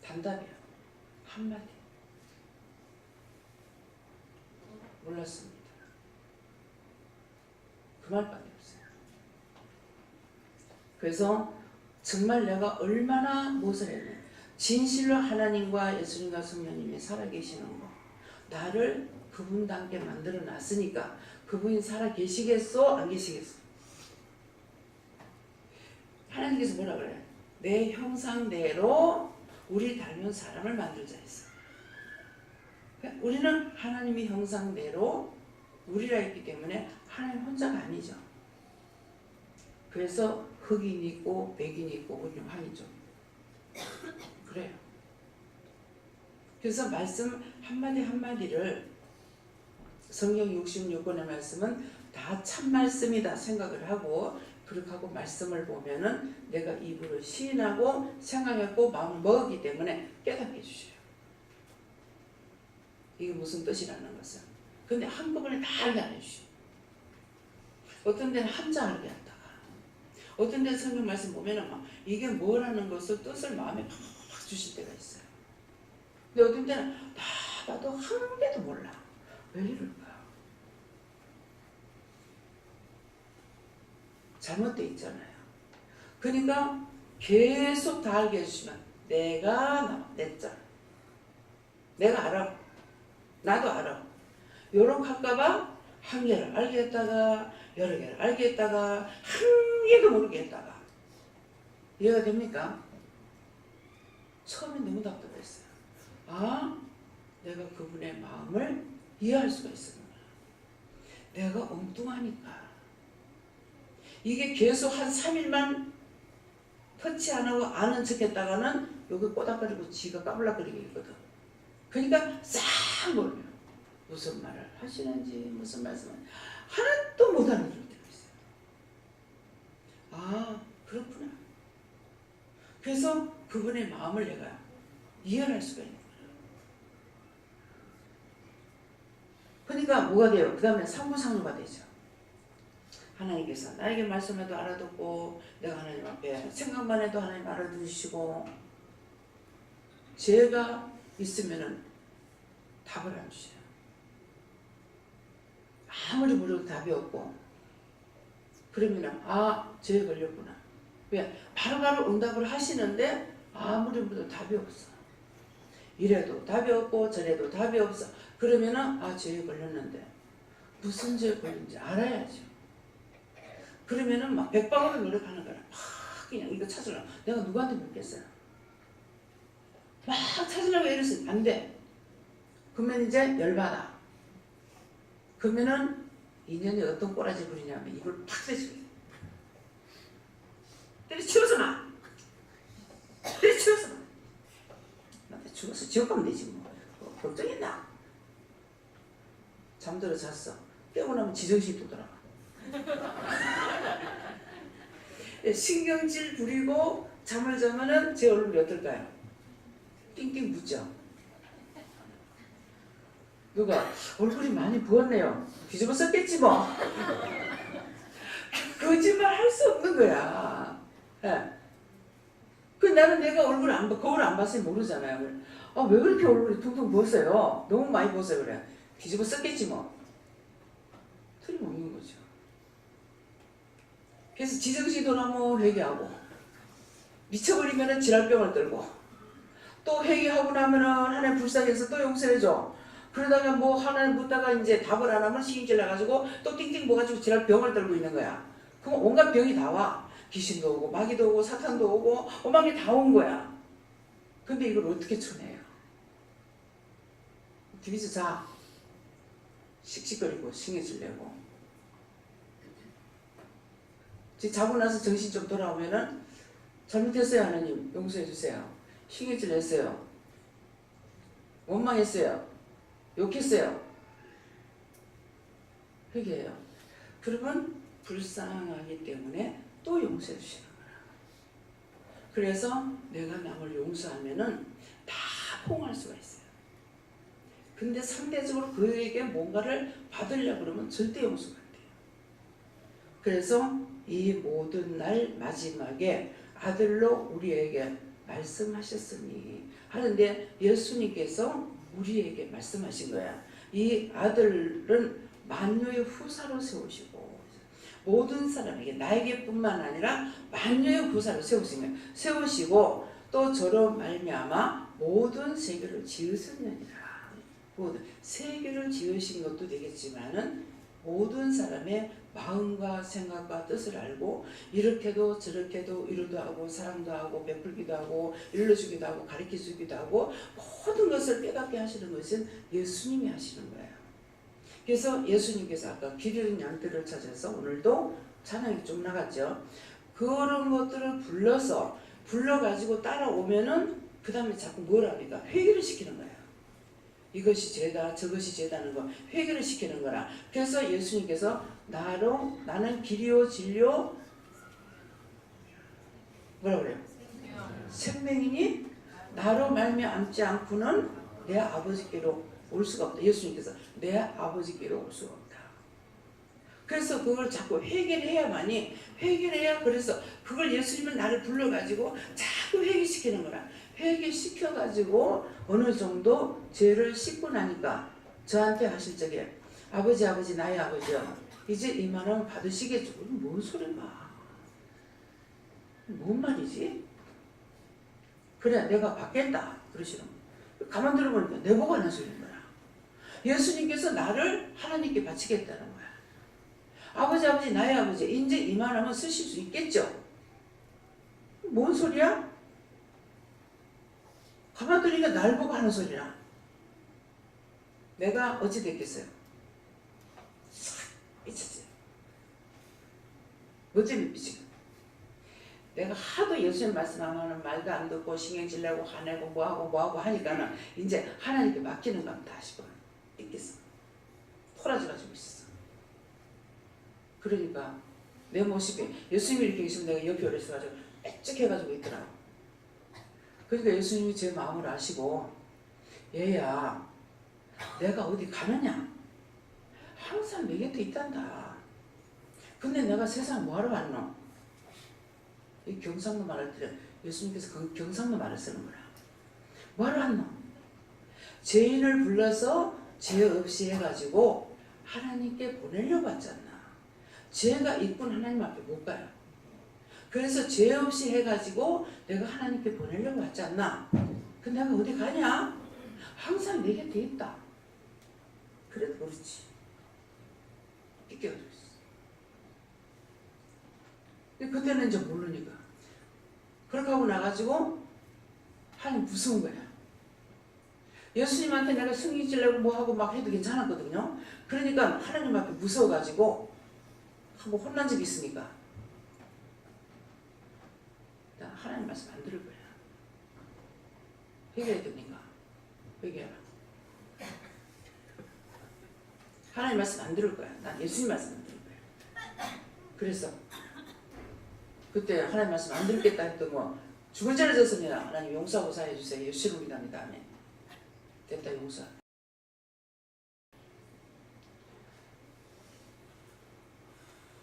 단답이야. 한마디. 몰랐습니다. 그 말밖에 없어요. 그래서 정말 내가 얼마나 무엇을 했냐. 진실로 하나님과 예수님과 성령님이 살아계시는 거. 나를 그분답게 만들어 놨으니까 그분이 살아계시겠소? 안 계시겠소? 하나님께서 뭐라 그래요? 내 형상대로 우리 닮은 사람을 만들자 했어. 우리는 하나님의 형상대로 우리라 했기 때문에 하나님 혼자가 아니죠. 그래서 흑인 있고 백인 있고 우리는 황이죠. 그래요. 그래서 말씀 한마디 한마디를 성경 66권의 말씀은 다 참 말씀이다 생각을 하고 그렇게 하고 말씀을 보면은 내가 입으로 시인하고 생각했고 마음을 먹었기 때문에 깨닫게 해주셔요. 이게 무슨 뜻이라는 것은. 근데 한꺼번에 다 알게 안 해주셔요. 어떤 데는 한자 알게 한다가, 어떤 데는 성경 말씀 보면은 막 이게 뭐라는 것을 뜻을 마음에 팍 주실 때가 있어요. 근데 어떤 때는 다 봐도 한 개도 몰라. 왜 이럴까? 잘못되어 있잖아요. 그러니까 계속 다 알게 해주시면 내가 냈잖아. 내가 알아. 나도 알아. 요렇게 할까봐 한 개를 알게 했다가 여러 개를 알게 했다가 한 개도 모르게 했다가. 이해가 됩니까? 처음에 너무 답답했어요. 아, 내가 그분의 마음을 이해할 수가 있었구나. 내가 엉뚱하니까. 이게 계속 한 3일만 터치 안 하고 아는 척 했다가는 여기 꼬닥거리고 지가 까불락거리게 있거든. 그러니까 싹 몰려. 무슨 말을 하시는지 무슨 말씀을 하나도 못 알아들을 때가 있어요. 아, 그렇구나. 그래서 그분의 마음을 내가 이해할 수가 있는 거예요. 그러니까 뭐가 돼요? 그 다음에 상부상조가 되죠. 하나님께서 나에게 말씀해도 알아듣고 내가 하나님 앞에 생각만 해도 하나님 알아두시고 죄가 있으면은 답을 안 주셔요. 아무리 물어도 답이 없고 그러면은 아, 죄에 걸렸구나. 왜? 바로바로 응답을 하시는데 아무리 물어도 답이 없어. 이래도 답이 없고 저래도 답이 없어. 그러면은 아, 죄에 걸렸는데 무슨 죄에 걸린지 알아야죠. 그러면은 막 백방으로 노력하는 거야. 막 그냥 이거 찾으려고. 내가 누구한테 묻겠어요? 막 찾으려고 애를 쓰면 안 돼. 그러면 이제 열받아. 그러면은 인연이 어떤 꼬라지 부리냐면 입을 팍 때리고 때려치워서 마. 때려치워서 마. 나한테 죽어서 지옥 가면 되지 뭐. 걱정했나? 잠들어 잤어. 깨고 나면 지정신이 또 돌아가. 신경질 부리고 잠을 자면은 제 얼굴이 어떨까요? 띵띵 붓죠. 누가 얼굴이 많이 부었네요. 뒤집어 썼겠지 뭐. 거짓말 할 수 없는 거야. 예. 그 나는 내가 얼굴 안 거울 안 봤으니 모르잖아요. 아, 왜 그렇게 얼굴이 퉁퉁 부었어요? 너무 많이 부었어요. 그래. 뒤집어 썼겠지 뭐. 틀림없는 거죠. 그래서 지정신이 돌아오면 회개하고 미쳐버리면 지랄병을 들고 또 회개하고 나면은 하나님 불쌍해서 또 용서해줘. 그러다가 뭐 하나님 묻다가 이제 답을 안 하면 신경질 나가지고 또 띵띵 뭐가지고 지랄병을 들고 있는 거야. 그럼 온갖 병이 다 와. 귀신도 오고 마귀도 오고 사탄도 오고 온갖 게 다 온 거야. 근데 이걸 어떻게 쳐내요? 뒤에서 자. 씩씩거리고 신경질 내고 자고 나서 정신 좀 돌아오면은 잘못했어요 하나님 용서해 주세요. 신경질 냈어요. 원망했어요. 욕했어요. 회개해요. 그러면 불쌍하기 때문에 또 용서해 주시는 거야. 그래서 내가 남을 용서하면은 다 포용할 수가 있어요. 근데 상대적으로 그에게 뭔가를 받으려고 그러면 절대 용서가 안 돼요. 그래서 이 모든 날 마지막에 아들로 우리에게 말씀하셨으니 하는데 예수님께서 우리에게 말씀하신 거야. 이 아들은 만유의 후사로 세우시고 모든 사람에게 나에게뿐만 아니라 만유의 후사로 세우시고 또 저로 말미암아 모든 세계를 지으셨느니라. 세계를 지으신 것도 되겠지만은 모든 사람의 마음과 생각과 뜻을 알고 이렇게도 저렇게도 이루도 하고 사랑도 하고 베풀기도 하고 일러주기도 하고 가르쳐주기도 하고 모든 것을 깨닫게 하시는 것은 예수님이 하시는 거예요. 그래서 예수님께서 아까 길 잃은 양들을 찾아서 오늘도 찬양이 좀 나갔죠. 그런 것들을 불러가지고 따라오면은 그 다음에 자꾸 뭘 합니까? 회개를 시키는 거예요. 이것이 죄다 저것이 죄다는 거 회개를 시키는 거라. 그래서 예수님께서 나는 길이요 진리요 뭐라 그래요? 생명이니 나로 말미암지 않고는 내 아버지께로 올 수가 없다. 예수님께서 내 아버지께로 올 수가 없다. 그래서 그걸 자꾸 회개해야만이 회개해야 그래서 그걸 예수님은 나를 불러가지고 자꾸 회개시키는 거라. 회개시켜가지고 어느 정도 죄를 씻고 나니까 저한테 하실 적에 아버지 나의 아버지요 이제 이만하면 받으시겠죠. 뭔 소린가. 뭔 말이지? 그래 내가 받겠다 그러시는 거야. 가만 들어보니까 내보고 하는 소리인 거야. 예수님께서 나를 하나님께 바치겠다는 거야. 아버지 나의 아버지 이제 이만하면 쓰실 수 있겠죠. 뭔 소리야? 가만 들으니까 날 보고 하는 소리라. 내가 어찌 됐겠어요? 미쳤지. 어찌 미치고. 내가 하도 예수님 말씀하면 말도 안 듣고 신경질 내고 화내고 뭐하고 하니까는 이제 하나님께 맡기는 건 다 싶어. 있겠어. 토라져가지고 있었어. 그러니까 내 모습이 예수님이 이렇게 계시면 내가 옆에 오래 있어가지고 빽쩍해가지고 있더라고. 그러니까 예수님이 제 마음을 아시고 얘야 내가 어디 가느냐? 항상 내 곁에 있단다. 근데 내가 세상 뭐하러 왔노? 이 경상도 말할 때 예수님께서 경상도 말을 쓰는 거라. 뭐하러 왔노? 죄인을 불러서 죄 없이 해가지고 하나님께 보내려고 왔잖아. 죄가 있군 하나님 앞에 못 가요. 그래서 죄 없이 해가지고 내가 하나님께 보내려고 왔지 않나? 근데 내가 어디 가냐? 항상 내 곁에 있다. 그래도 그렇지. 삐껴가지고 있어. 그때는 이제 모르니까. 그렇게 하고 나가지고 하나님 무서운 거야. 예수님한테 내가 승리질내고 뭐하고 막 해도 괜찮았거든요. 그러니까 하나님 앞에 무서워가지고 한번 혼난 적이 있으니까 하나님 말씀 안 들을 거야. 회개해야 되니까 회개해라. 하나님 말씀 안 들을 거야. 난 예수님 말씀 안 들을 거야. 그래서 그때 하나님 말씀 안 들겠다 했던 거 죽을 죄를 졌습니다. 하나님 용서하고 사해주세요. 예수로 믿합니다. 아멘. 됐다 용서.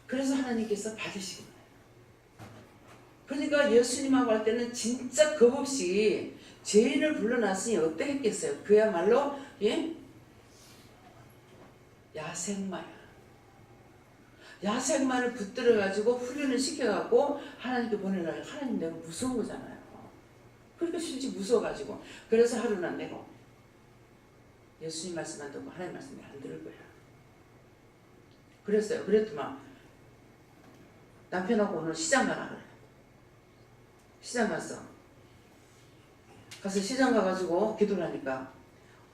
그래서 하나님께서 받으시는 거예요. 그러니까 예수님하고 할 때는 진짜 겁없이 죄인을 불러놨으니 어땠겠어요? 그야말로 예? 야생마야. 야생마를 붙들어가지고 훈련을 시켜갖고 하나님께 보내려고 하나님 내가 무서운 거잖아요. 그러니까 실제 무서워가지고 그래서 하루는 안 되고 예수님 말씀 안 듣고 하나님 말씀 안 들을 거야. 그랬어요. 그랬더만 남편하고 오늘 시장 가라 그래. 시장 갔어. 가서 시장 가가지고 기도를 하니까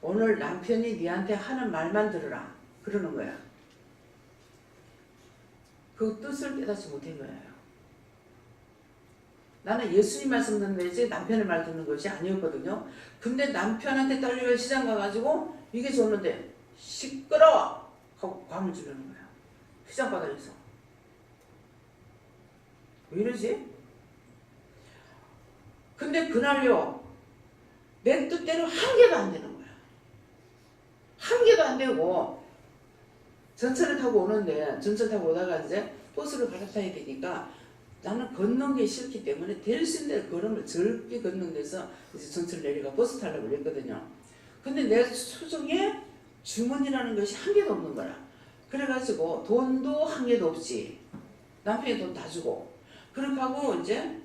오늘 남편이 니한테 하는 말만 들으라 그러는 거야. 그 뜻을 깨닫지 못한 거예요. 나는 예수님 말씀 듣는 거지 남편의 말 듣는 것이 아니었거든요. 근데 남편한테 딸려가 시장 가가지고 이게 좋는데 시끄러워 하고 광을 주려는 거야. 시장 바닥에서. 왜 이러지? 근데 그날요 내 뜻대로 한 개도 안 되는 거야. 한 개도 안 되고 전철을 타고 오는데 전철 타고 오다가 이제 버스를 갈아타야 되니까 나는 걷는 게 싫기 때문에 될 수 있는 걸음을 젊게 걷는 데서 이제 전철 내리가 버스 타려고 그랬거든요. 근데 내 수중에 주머니라는 것이 한 개도 없는 거라. 그래가지고 돈도 한 개도 없이 남편이 돈 다 주고 그렇게 하고 이제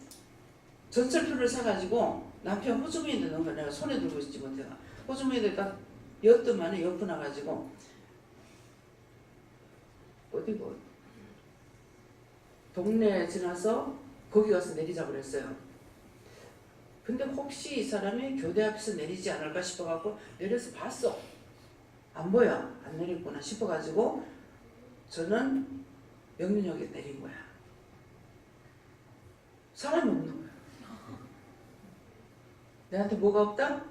전철표를 사가지고 남편 호주머니에 넣는 거 내가 손에 들고 있지 못해가 호주머니에 딱 엿더만에 엿고 나가지고 어디 뭐 동네 지나서 거기 가서 내리자고 그랬어요. 근데 혹시 이 사람이 교대 앞에서 내리지 않을까 싶어갖고 내려서 봤어. 안 보여. 안 내렸구나 싶어가지고 저는 영민역에 내린 거야. 사람이 없는 거야. 내한테 뭐가 없다?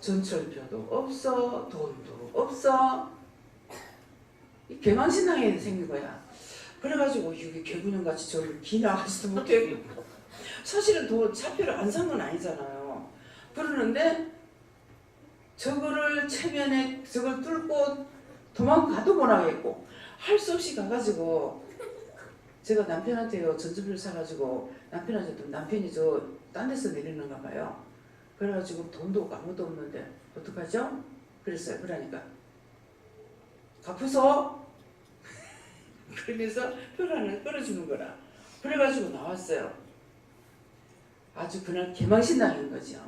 전철표도 없어. 돈도 없어. 이 개망신당에 생긴 거야. 그래가지고 이게 개구녕같이 저를 기 나가지도 못하고 사실은 차표를 안 산 건 아니잖아요. 그러는데 저거를 체면에 저걸 뚫고 도망가도 못 하겠고 할 수 없이 가가지고 제가 남편한테요 전주비를 사가지고 남편한테 남편이 저 딴 데서 내리는가 봐요. 그래가지고 돈도 없고 아무것도 없는데 어떡하죠? 그랬어요. 그러니까 갚으소. 그래서 표란을 끌어주는 거라. 그래가지고 나왔어요. 아주 그날 개망신당인 거죠.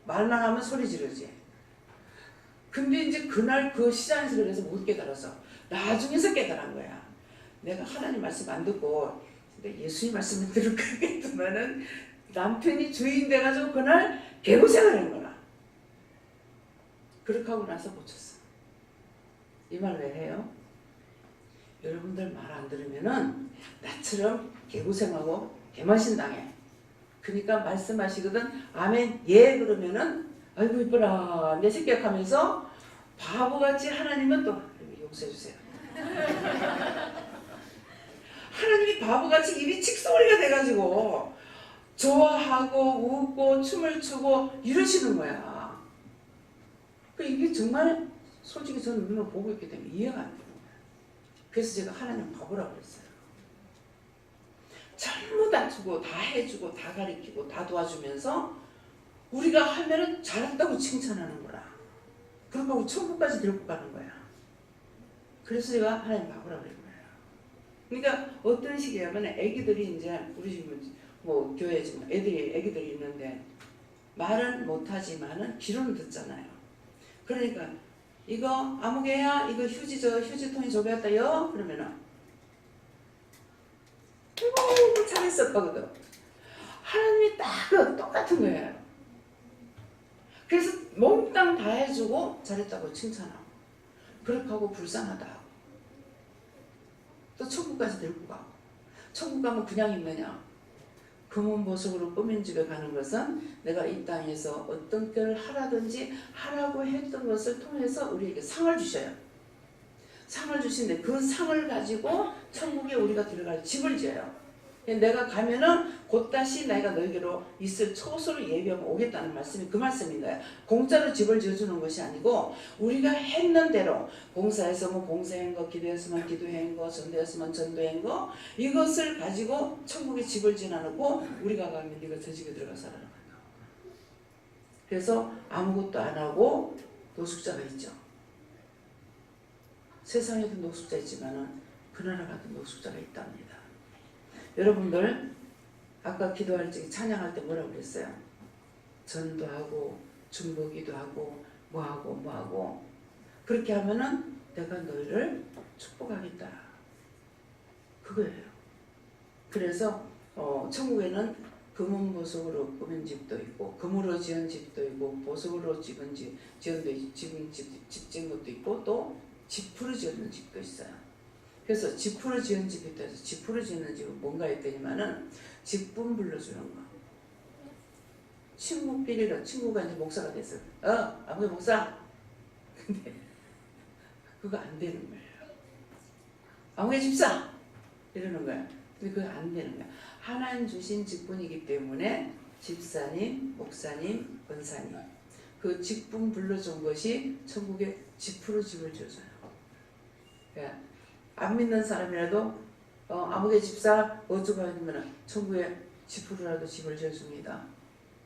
말만 하면 소리 지르지. 근데 이제 그날 그 시장에서 그래서 못 깨달아서 나중에서 깨달은 거야. 내가 하나님 말씀 안 듣고 예수님 말씀을 들을 거겠지만은 남편이 주인 돼가지고 그날 개고생을 한 거라. 그렇게 하고 나서 고쳤어. 이 말 왜 해요? 여러분들 말 안 들으면은 나처럼 개고생하고 개망신당해. 그러니까 말씀하시거든 아멘 예 그러면은 아이고 이뻐라 내 새끼야 하면서 바보같이 하나님은 또 용서해 주세요. 하나님이 바보같이 입이 칙소리가 돼가지고 좋아하고 웃고 춤을 추고 이러시는 거야. 이게 정말 솔직히 저는 눈을 보고 있기 때문에 이해가 안 되는 거야. 그래서 제가 하나님 바보라고 그랬어요. 전부 다 주고 다 해주고 다 가르치고 다 도와주면서 우리가 하면은 잘했다고 칭찬하는 거라. 그렇게 하고 천국까지 데리고 가는 거야. 그래서 제가 하나님 바보라고 그런 거예요. 그러니까 어떤 식이냐면 애기들이 이제 우리 집은 뭐 교회 지금 애기들이 있는데 말은 못하지만은 귀로는 듣잖아요. 그러니까 이거 아무개야 이거 휴지통이 저기였다요 그러면은 아이고 잘했었거든. 하나님이 딱 똑같은 거예요. 그래서 몽땅 다 해주고 잘했다고 칭찬하고 그렇게 하고 불쌍하다 하고 또 천국까지 데리고 가고 천국 가면 그냥 있느냐. 금은보석으로 꾸민 집에 가는 것은 내가 이 땅에서 어떤 걸 하라든지 하라고 했던 것을 통해서 우리에게 상을 주셔요. 상을 주시는데 그 상을 가지고 천국에 우리가 들어갈 집을 지어요. 내가 가면은 곧 다시 내가 너희에게로 있을 처소를 예비하고 오겠다는 말씀이 그 말씀인 거야. 공짜로 집을 지어주는 것이 아니고 우리가 했는 대로 봉사했으면 봉사한 거, 기도했으면 기도한 거, 전도했으면 전도한 거 이것을 가지고 천국에 집을 지어놓고 우리가 가면 네가 저 집에 들어가 살아라. 그래서 아무것도 안 하고 노숙자가 있죠. 세상에도 노숙자 있지만은 그 나라 같은 노숙자가 있답니다. 여러분들 아까 기도할 때 찬양할 때 뭐라고 그랬어요? 전도하고 중보기도 하고 뭐하고 그렇게 하면은 내가 너희를 축복하겠다. 그거예요. 그래서 천국에는 금은보석으로 꾸민 집도 있고 금으로 지은 집도 있고 보석으로 지은 집 지은 것도 있고 또 지푸로 지은 집도 있어요. 그래서 지푸로 지은 집이 있다 해서 지푸로 지은 집은 뭔가 했더니만은 직분 불러주는 거. 친구끼리로 친구가 이제 목사가 됐어요. 아버지 목사. 근데 그거 안 되는 거예요. 아버지 집사 이러는 거야. 근데 그거 안 되는 거야. 하나님 주신 직분이기 때문에 집사님, 목사님, 권사님 그 직분 불러준 것이 천국에 지푸로 집을 지어줘요. 그러니까 안 믿는 사람이라도 아무개 집사 어쩌고 하면 천국에 지푸로라도 집을 지어줍니다.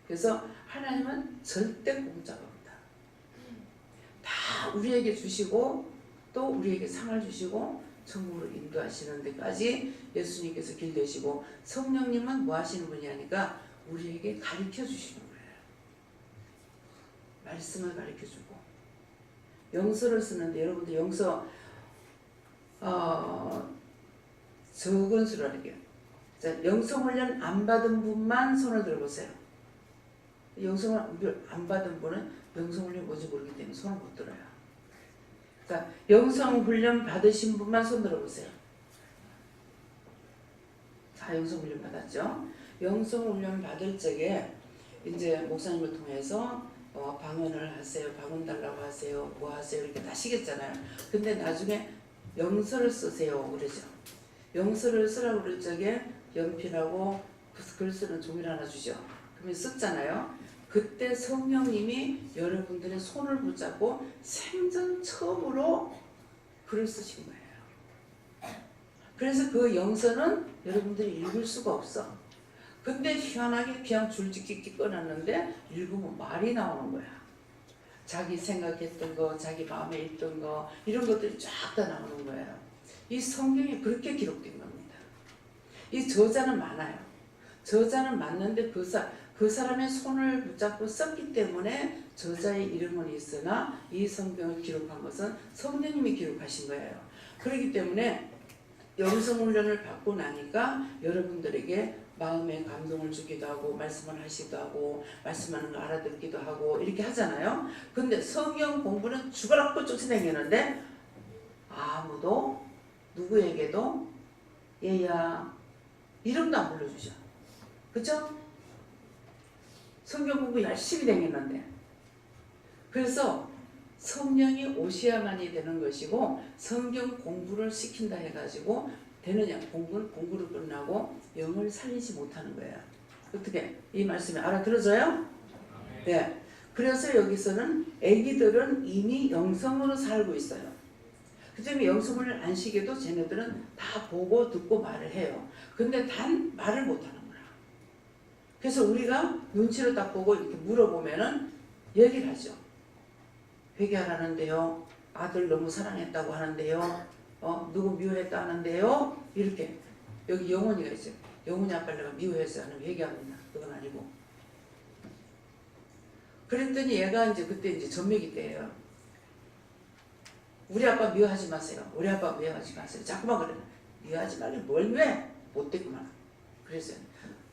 그래서 하나님은 절대 공짜가 없다. 다 우리에게 주시고 또 우리에게 상을 주시고 천국으로 인도하시는 데까지 예수님께서 길 되시고 성령님은 뭐 하시는 분이 하니까 우리에게 가르쳐 주시는 거예요. 말씀을 가르쳐 주고 영서를 쓰는데 여러분들 영서 적은 수로 할게요. 자, 영성훈련 안 받은 분만 손을 들어보세요. 영성훈련 안 받은 분은 영성훈련 뭔지 모르기 때문에 손을 못 들어요. 자, 영성훈련 받으신 분만 손 들어보세요. 다 영성훈련 받았죠? 영성훈련 받을 적에 이제 목사님을 통해서 방언을 하세요, 방언 달라고 하세요, 뭐 하세요 이렇게 다 시켰잖아요. 근데 나중에 영서를 쓰세요 그러죠. 영서를 쓰라고 그럴 적에 연필하고 글 쓰는 종이를 하나 주죠. 그러면 썼잖아요. 그때 성령님이 여러분들의 손을 붙잡고 생전 처음으로 글을 쓰신 거예요. 그래서 그 영서는 여러분들이 읽을 수가 없어. 근데 희한하게 그냥 줄짓기 꺼놨는데 읽으면 말이 나오는 거야. 자기 생각했던 거, 자기 마음에 있던 거 이런 것들이 쫙 다 나오는 거예요. 이 성경이 그렇게 기록된 겁니다. 이 저자는 많아요. 저자는 맞는데 그 사람의 손을 붙잡고 썼기 때문에 저자의 이름은 있으나 이 성경을 기록한 것은 성령님이 기록하신 거예요. 그렇기 때문에 영성훈련을 받고 나니까 여러분들에게 마음에 감동을 주기도 하고 말씀을 하시기도 하고 말씀하는 거 알아듣기도 하고 이렇게 하잖아요. 근데 성경 공부는 죽어라고 쫓아다니는데 아무도 누구에게도 얘야 이름도 안 불러주죠. 그쵸? 성경 공부 열심히 다니는데 그래서 성령이 오셔야만이 되는 것이고 성경 공부를 시킨다 해가지고 되느냐? 공부를 끝나고 영을 살리지 못하는 거예요. 어떻게? 이 말씀이 알아들어져요? 네. 그래서 여기서는 애기들은 이미 영성으로 살고 있어요. 그 때문에 영성을 안 시켜도 쟤네들은 다 보고 듣고 말을 해요. 근데 단 말을 못하는 거야. 그래서 우리가 눈치를 딱 보고 이렇게 물어보면은 얘기를 하죠. 회개하라는데요. 아들 너무 사랑했다고 하는데요. 누구 미워했다 하는데요. 이렇게 여기 영혼이가 있어요. 영혼이 아빠를 내가 미워해서 하는 회개합니다. 그건 아니고. 그랬더니 얘가 이제 그때 이제 전매기 때예요. 우리 아빠 미워하지 마세요. 우리 아빠 미워하지 마세요. 자꾸만 그래. 미워하지 말래. 뭘 왜? 못됐구만. 그랬어요.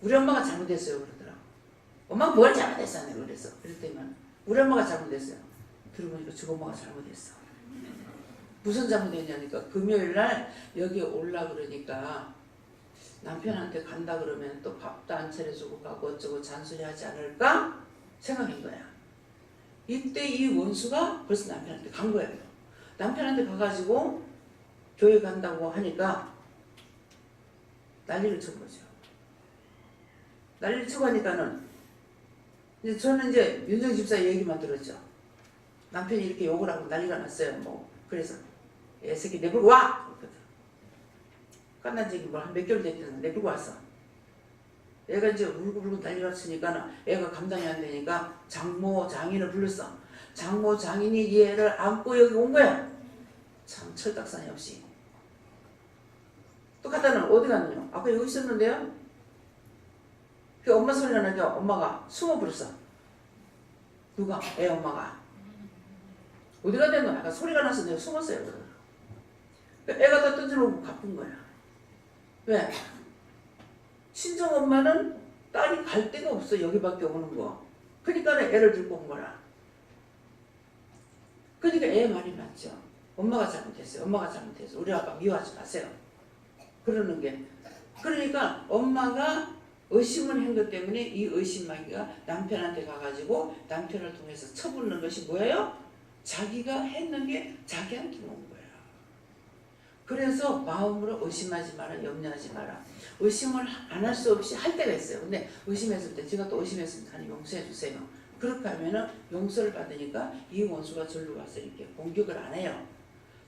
우리 엄마가 잘못했어요. 그러더라고. 엄마가 뭘 잘못했어? 내가 그랬어. 그랬더니만 우리 엄마가 잘못했어요. 들어보니까 저 엄마가 잘못했어. 무슨 잘못했냐니까 금요일날 여기 올라 그러니까 남편한테 간다 그러면 또 밥도 안 차려주고 가고 어쩌고 잔소리하지 않을까 생각한 거야. 이때 이 원수가 벌써 남편한테 간 거예요. 남편한테 가가지고 교회 간다고 하니까 난리를 친 거죠. 난리를 치고 하니까는 이제 저는 이제 윤정 집사 얘기만 들었죠. 남편이 이렇게 욕을 하고 난리가 났어요. 뭐 그래서 애새끼 내불고 와! 끝난 지기 뭐 한 몇 개월 됐더니 내불고 왔어. 애가 이제 울고불고 난리가 났으니까 애가 감당이 안 되니까 장모 장인을 불렀어. 장모 장인이 이 애를 안고 여기 온 거야. 참 철딱선이 없이. 또 갔다는 어디 갔느냐? 아까 여기 있었는데요. 그 엄마 소리가 나니까 엄마가 숨어 버렸어. 누가? 애 엄마가. 어디 갔대는 아까 소리가 나서 내가 숨었어요. 애가 다 던져놓고 갚은 거야. 왜? 친정 엄마는 딸이 갈 데가 없어. 여기밖에 오는 거. 그러니까 애를 들고 온 거라. 그러니까 애 말이 맞죠. 엄마가 잘못했어요. 엄마가 잘못했어요. 우리 아빠 미워하지 마세요. 그러는 게. 그러니까 엄마가 의심을 한 것 때문에 이 의심마귀가 남편한테 가가지고 남편을 통해서 쳐붓는 것이 뭐예요? 자기가 했는 게 자기한테 온 거예요. 그래서 마음으로 의심하지 마라, 염려하지 마라. 의심을 안 할 수 없이 할 때가 있어요. 근데 의심했을 때 제가 또 의심했으면 하나님 용서해 주세요. 그렇게 하면은 용서를 받으니까 이 원수가 절로 와서 이렇게 공격을 안 해요.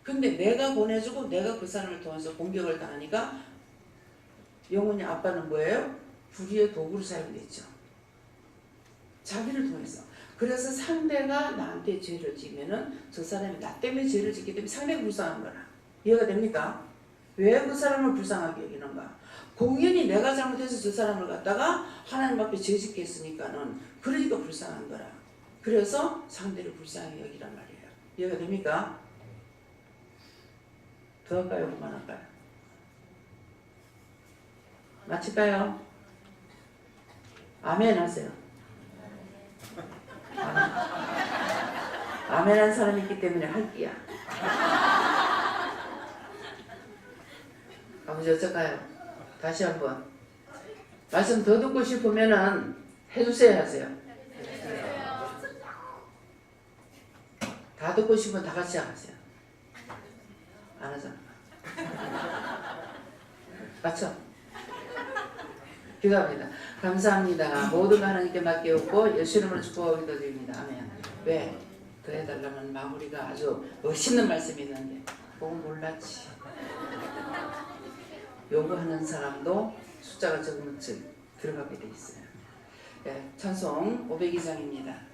근데 내가 보내주고 내가 그 사람을 통해서 공격을 당하니까 영혼이 아빠는 뭐예요? 불의의 도구로 사용됐죠. 자기를 통해서. 그래서 상대가 나한테 죄를 지면은 저 사람이 나 때문에 죄를 짓기 때문에 상대가 불쌍한 거라. 이해가 됩니까? 왜 그 사람을 불쌍하게 여기는가? 공연히 내가 잘못해서 저 사람을 갖다가 하나님 앞에 죄 짓게 했으니까는 그러니까 불쌍한 거라. 그래서 상대를 불쌍하게 여기란 말이에요. 이해가 됩니까? 더 할까요? 그만할까요? 마칠까요? 아멘 하세요. 아멘 한 사람이 있기 때문에 할게요. 아버지 어쩔까요? 다시 한번 말씀 더 듣고 싶으면은 해주세요 하세요. 다 듣고 싶으면 다 같이 하세요. 안 하잖아. 맞죠? 기도합니다. 감사합니다. 모든 하나님께 맡기었고 예수 이름으로 축복하고 기도드립니다. 아멘. 왜? 더 해달라는 마무리가 아주 멋있는 말씀이 있는데 그거 몰랐지. 요구하는 사람도 숫자가 적으면 들어가게 돼 있어요. 네, 찬송 502장입니다.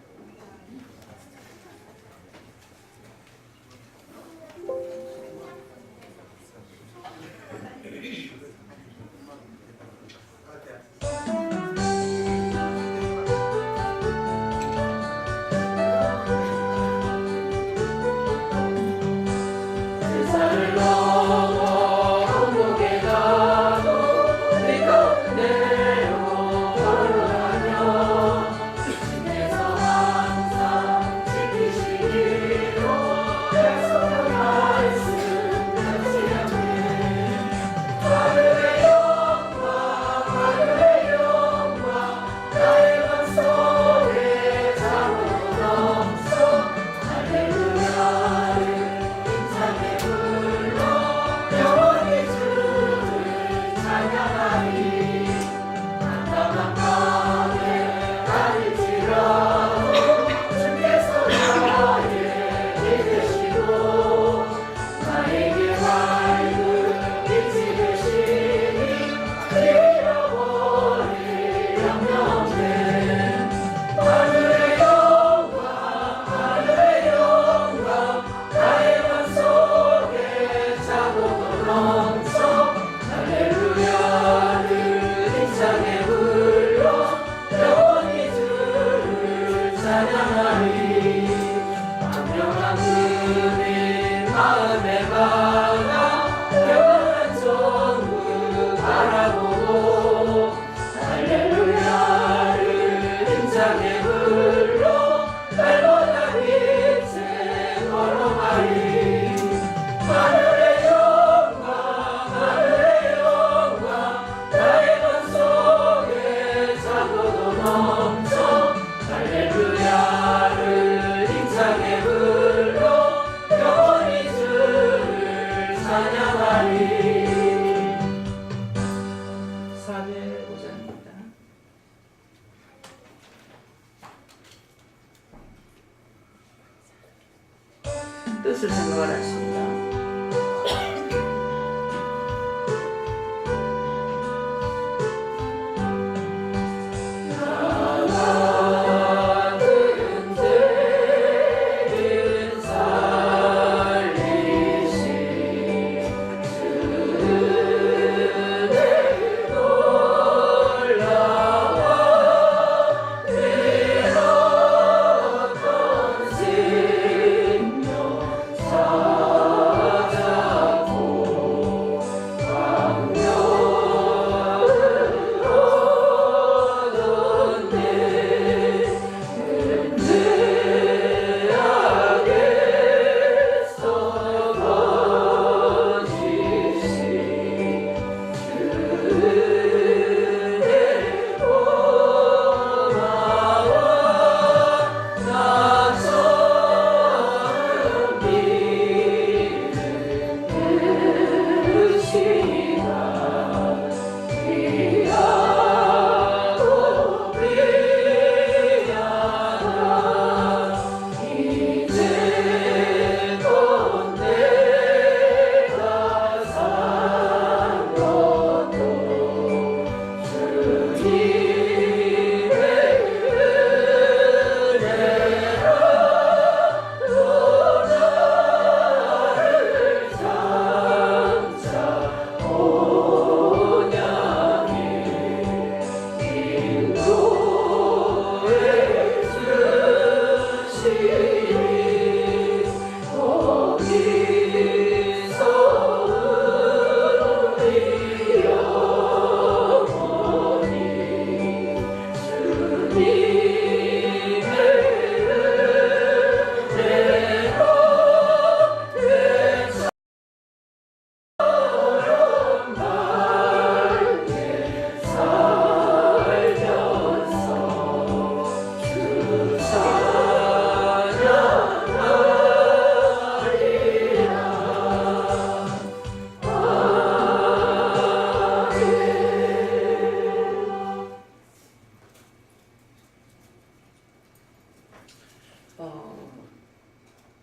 뜻을 생각을 하십니다.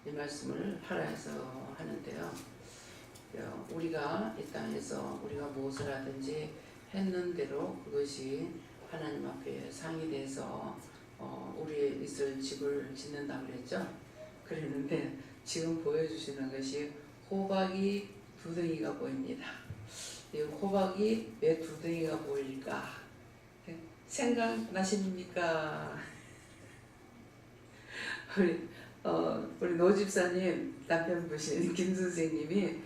이 말씀을 하라 해서 하는데요. 우리가 이 땅에서 우리가 무엇을 하든지 했는 대로 그것이 하나님 앞에 상의돼서 우리의 있을 집을 짓는다고 그랬죠. 그랬는데 지금 보여주시는 것이 호박이 두 덩이가 보입니다. 이 호박이 왜 두 덩이가 보일까? 생각나십니까? 우리 노 집사님 남편분이신 김 선생님이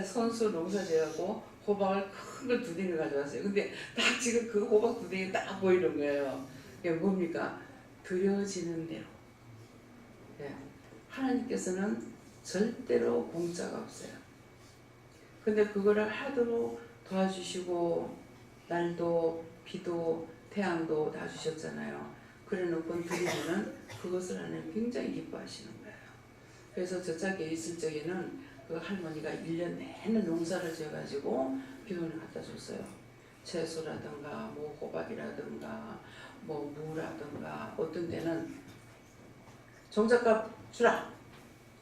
선수 농사 지어갖고 호박을 큰 걸 두 덩이 가져왔어요. 근데 딱 지금 그 호박 두 덩이 딱 보이는 거예요. 이게 뭡니까? 드려지는 대로. 예. 하나님께서는 절대로 공짜가 없어요. 근데 그거를 하도록 도와주시고 날도 비도 태양도 다 주셨잖아요. 그래 놓고 드리면은 그것을 하나님 굉장히 기뻐하시는 거예요. 그래서 저짝에 있을 적에는 그 할머니가 1년 내내 농사를 지어가지고 비돈을 갖다 줬어요. 채소라든가 뭐 호박이라든가 뭐 무라든가 어떤 데는 종잣값 주라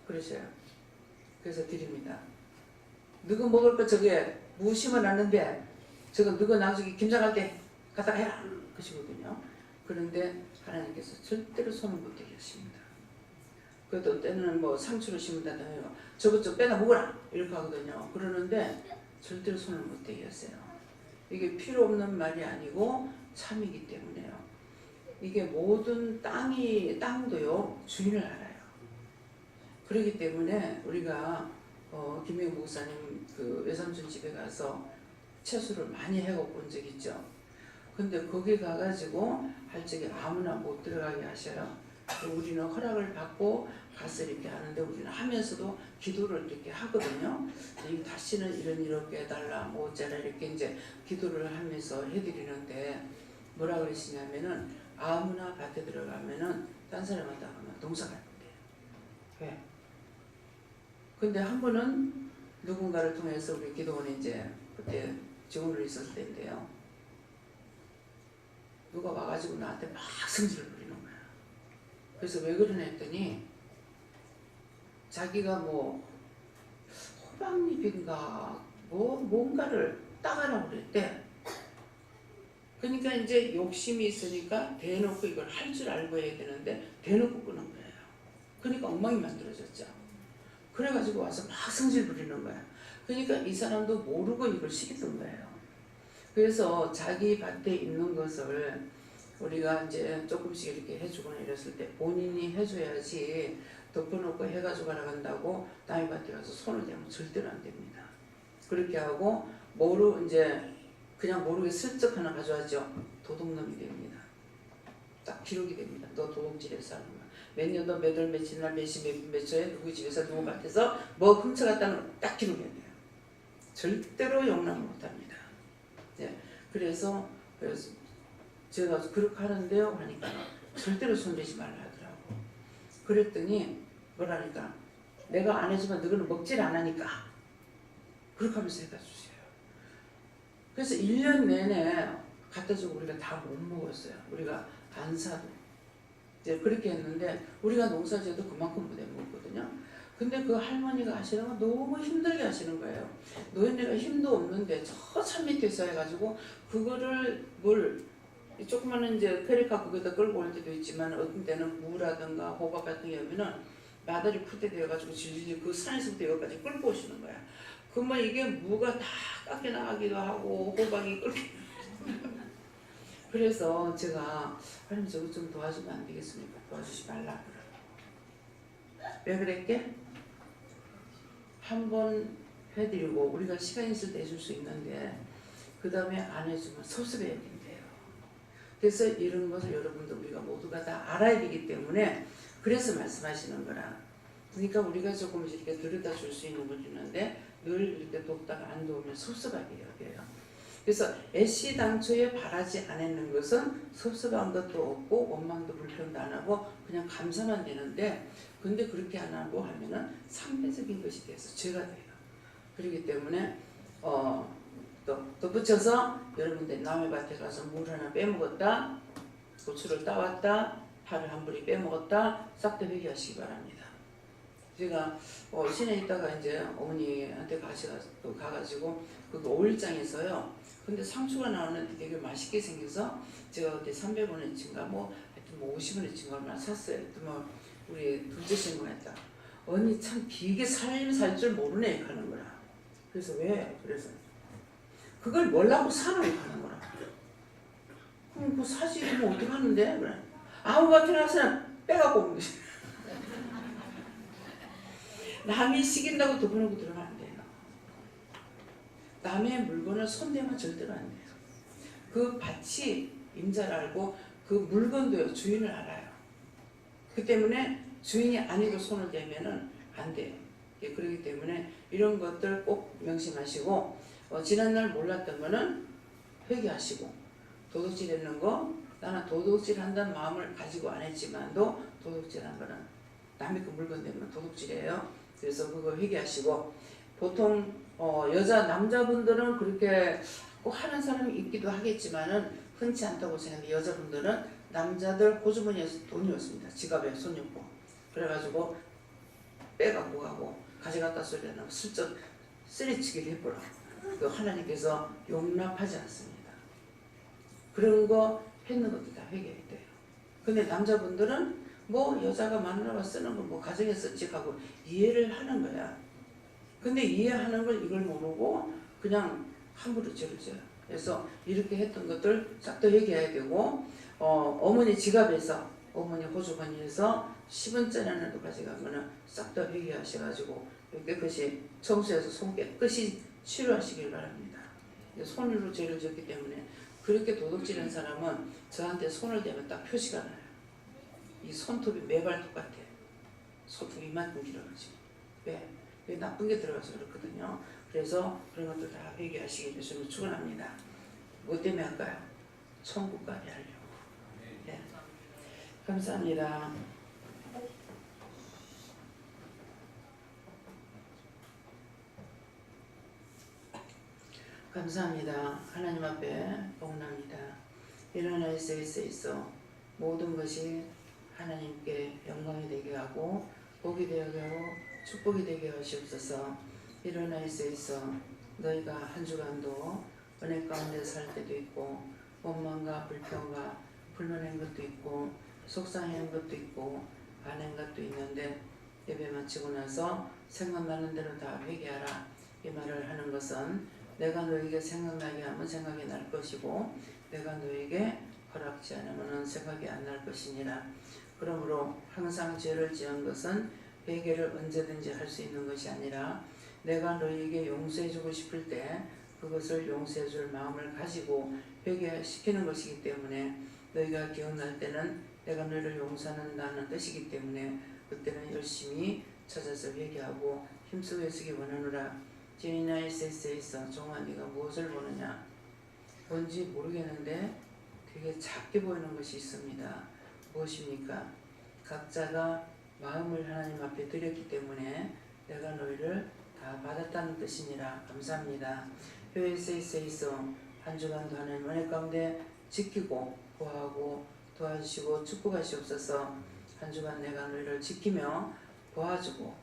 그러셔요. 그래서 드립니다. 너가 먹을 거 저게 무 심어놨는데 저거 너가 나중에 김장할 때 갖다가 해라 그러시거든요. 그런데 하나님께서 절대로 손을 못 대게 하십니다. 그래도 때는 뭐 상추를 심는다도 해요. 저것 좀 빼다 먹어라 이렇게 하거든요. 그러는데 절대로 손을 못 대게 하세요. 이게 필요 없는 말이 아니고 참이기 때문에요. 이게 모든 땅도요 주인을 알아요. 그렇기 때문에 우리가 김영 목사님 그 외삼촌 집에 가서 채소를 많이 해갖고 온 적 있죠. 근데 거기 가가지고 할 적에 아무나 못 들어가게 하셔요. 우리는 허락을 받고 가서 이렇게 하는데 우리는 하면서도 기도를 이렇게 하거든요. 다시는 이렇게 해달라 뭐 어쩌라 이렇게 이제 기도를 하면서 해드리는데 뭐라 그러시냐면은 아무나 밭에 들어가면은 딴 사람한테 가면 농사가 안 돼요. 왜? 근데 한 번은 누군가를 통해서 우리 기도원에 이제 그때 지원을 있었을 때인데요. 누가 와가지고 나한테 막 성질을 부리는 거야. 그래서 왜 그러냐 했더니 자기가 뭐 호박잎인가 뭐 뭔가를 따가라고 그랬대. 그러니까 이제 욕심이 있으니까 대놓고 이걸 할 줄 알고 해야 되는데 대놓고 끄는 거예요. 그러니까 엉망이 만들어졌죠. 그래가지고 와서 막 성질 부리는 거야. 그러니까 이 사람도 모르고 이걸 시켰던 거예요. 그래서 자기 밭에 있는 것을 우리가 이제 조금씩 이렇게 해주거나 이랬을 때 본인이 해줘야지 덮어놓고 해가지고 가라 간다고 남의 밭에 가서 손을 대면 절대로 안 됩니다. 그렇게 하고 이제 그냥 모르게 슬쩍 하나 가져왔죠. 도둑놈이 됩니다. 딱 기록이 됩니다. 너 도둑질해서 하는 거야. 몇 년도 몇 월 며칠 날 몇 시 몇 초에 누구 집에서 누구 밭에서 뭐 훔쳐갔다는 걸 딱 기록해야 돼요. 절대로 용납을 못합니다. 네. 그래서 제가 그렇게 하는데요 하니까 절대로 손대지 말라 하더라고. 그랬더니 뭐라니까 내가 안 해주면 너는 먹질 않으니까 그렇게 하면서 해다 주세요. 그래서 1년 내내 갖다 주고 우리가 다 못 먹었어요. 우리가 안 사도 이제 그렇게 했는데 우리가 농사지어도 그만큼 못 먹거든요. 근데 그 할머니가 하시는 건 너무 힘들게 하시는 거예요. 노인네가 힘도 없는데 저 산 밑에서 해가지고 그거를 조그마한 이제 페리카 그거다 끌고 올 때도 있지만 어떤 때는 무라든가 호박 같은 게 오면은 마들이 푸대 되어가지고 질질 그 산에서부터 여기까지 끌고 오시는 거야. 그러면 이게 무가 다 깎여 나가기도 하고 호박이 끌고 그래서 제가 하나님 저거 좀 도와주면 안 되겠습니까? 도와주지 말라 그러고. 왜 그랬게? 한번 해드리고 우리가 시간 있을 때 해줄 수 있는데 그 다음에 안 해주면 섭섭해야 된대요. 그래서 이런 것을 여러분들 우리가 모두가 다 알아야 되기 때문에 그래서 말씀하시는 거라. 그러니까 우리가 조금씩 이렇게 들여다 줄 수 있는 걸 주는데 늘 이렇게 돕다가 안 도우면 섭섭하게 여겨요. 그래서 애시당초에 바라지 않았는 것은 섭섭한 것도 없고 원망도 불평도 안 하고 그냥 감사만 되는데 근데 그렇게 안 하고 하면은 상대적인 것이 돼서 죄가 돼요. 그렇기 때문에 또 붙여서 여러분들 남의 밭에 가서 물 하나 빼먹었다 고추를 따왔다 파를 한 부리 빼먹었다 싹 다 회개하시기 바랍니다. 제가 시내에 있다가 이제 어머니한테 가가지고 그 5일장에서요. 근데 상추가 나오는데 되게 맛있게 생겨서 제가 그때 300원어치인가 뭐 하여튼 뭐 50원어치인가 얼마나 샀어요. 뭐 우리 둘째 친구가 했다. 언니 참 비게 살림 살 줄 모르네 하는 거라. 그래서 왜? 그래서 그걸 뭘라고 사놓고 하는 거라. 그럼 그 사지 뭐 어떻게 하는데? 그래. 아무 같은 하서는 빼갖고 오는 거지. 남이 시킨다고 덮어놓고 들어가면 안 돼요. 남의 물건을 손대면 절대로 안 돼요. 그 밭이 임자를 알고 그 물건도요 주인을 알아요. 그 때문에 주인이 아니고 손을 대면은 안 돼요. 예, 그렇기 때문에 이런 것들 꼭 명심하시고 지난날 몰랐던 거는 회개하시고 도둑질했는 거 나는 도둑질한다는 마음을 가지고 안 했지만도 도둑질한 거는 남의 그 물건 되면 도둑질이에요. 그래서 그거 회개하시고 보통 남자분들은 그렇게 꼭 하는 사람이 있기도 하겠지만은 흔치 않다고 생각해요. 여자분들은 남자들 호주머니에서 돈이 없습니다. 지갑에 손 엮고 그래가지고 빼갖고 가고 가져갔다 소리하면 슬쩍 쓰리치기를 해보라. 그 하나님께서 용납하지 않습니다. 그런 거 했는 것도 다 회개해야 돼요. 근데 남자분들은 뭐 여자가 마누라가 쓰는 거 뭐 가정에 썼지 하고 이해를 하는 거야. 근데 이해하는 걸 이걸 모르고 그냥 함부로 죄를 져요. 그래서 이렇게 했던 것들 싹 다 회개해야 되고 어머니 지갑에서 어머니 호주머니에서 10원짜리 하나도 가져간 거는 싹 다 회개하셔가지고 깨끗이 청소해서 손 깨끗이 치료하시길 바랍니다. 손으로 죄를 졌기 때문에 그렇게 도둑질한 사람은 저한테 손을 대면 딱 표시가 나요. 이 손톱이 매발 똑같아. 손톱이 이만큼 길어가지고. 왜? 나쁜 게 들어가서 그렇거든요. 그래서 그런 것들 다 회개하시기 위해서 축원합니다. 뭐 때문에 할까요? 천국 가게 하려고. 네. 감사합니다. 감사합니다. 하나님 앞에 복납니다. 이런 SS에서 모든 것이 하나님께 영광이 되게 하고 복이 되게 하고 축복이 되게 하시옵소서. 이런 SS에서 너희가 한 주간도 은혜 가운데 살 때도 있고 원망과 불평과 불만한 것도 있고 속상한 것도 있고 반한 것도 있는데 예배 마치고 나서 생각나는 대로 다 회개하라. 이 말을 하는 것은 내가 너에게 생각나게 하면 생각이 날 것이고 내가 너에게 허락지 않으면 생각이 안 날 것이니라. 그러므로 항상 죄를 지은 것은 회개를 언제든지 할 수 있는 것이 아니라 내가 너에게 용서해주고 싶을 때 그것을 용서해줄 마음을 가지고 회개시키는 것이기 때문에 너희가 기억날 때는 내가 너희를 용서한다는 뜻이기 때문에 그때는 열심히 찾아서 회개하고 힘쓰고 애쓰기 원하노라. 지인아 SS에서 종아 네가 무엇을 보느냐? 뭔지 모르겠는데 되게 작게 보이는 것이 있습니다. 무엇입니까? 각자가 마음을 하나님 앞에 드렸기 때문에 내가 너희를 다 받았다는 뜻이니라. 감사합니다. SS에서 한 주간도 하나님 은혜 가운데 지키고 보호하고 도와주시고 축복하시옵소서. 한 주간 내가 너희를 지키며 도와주고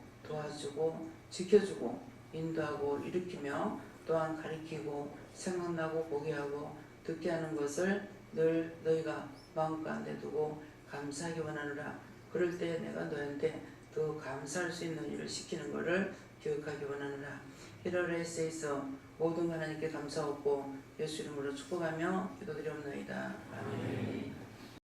지켜주고 인도하고 일으키며 또한 가리키고 생각나고 보게 하고 듣게 하는 것을 늘 너희가 마음 가운데 두고 감사하기 원하노라. 그럴 때 내가 너한테 더 감사할 수 있는 일을 시키는 것을 기억하기 원하노라. 1월 S에서 모든 하나님께 감사하고 예수 이름으로 축복하며 기도드리옵나이다. 아멘.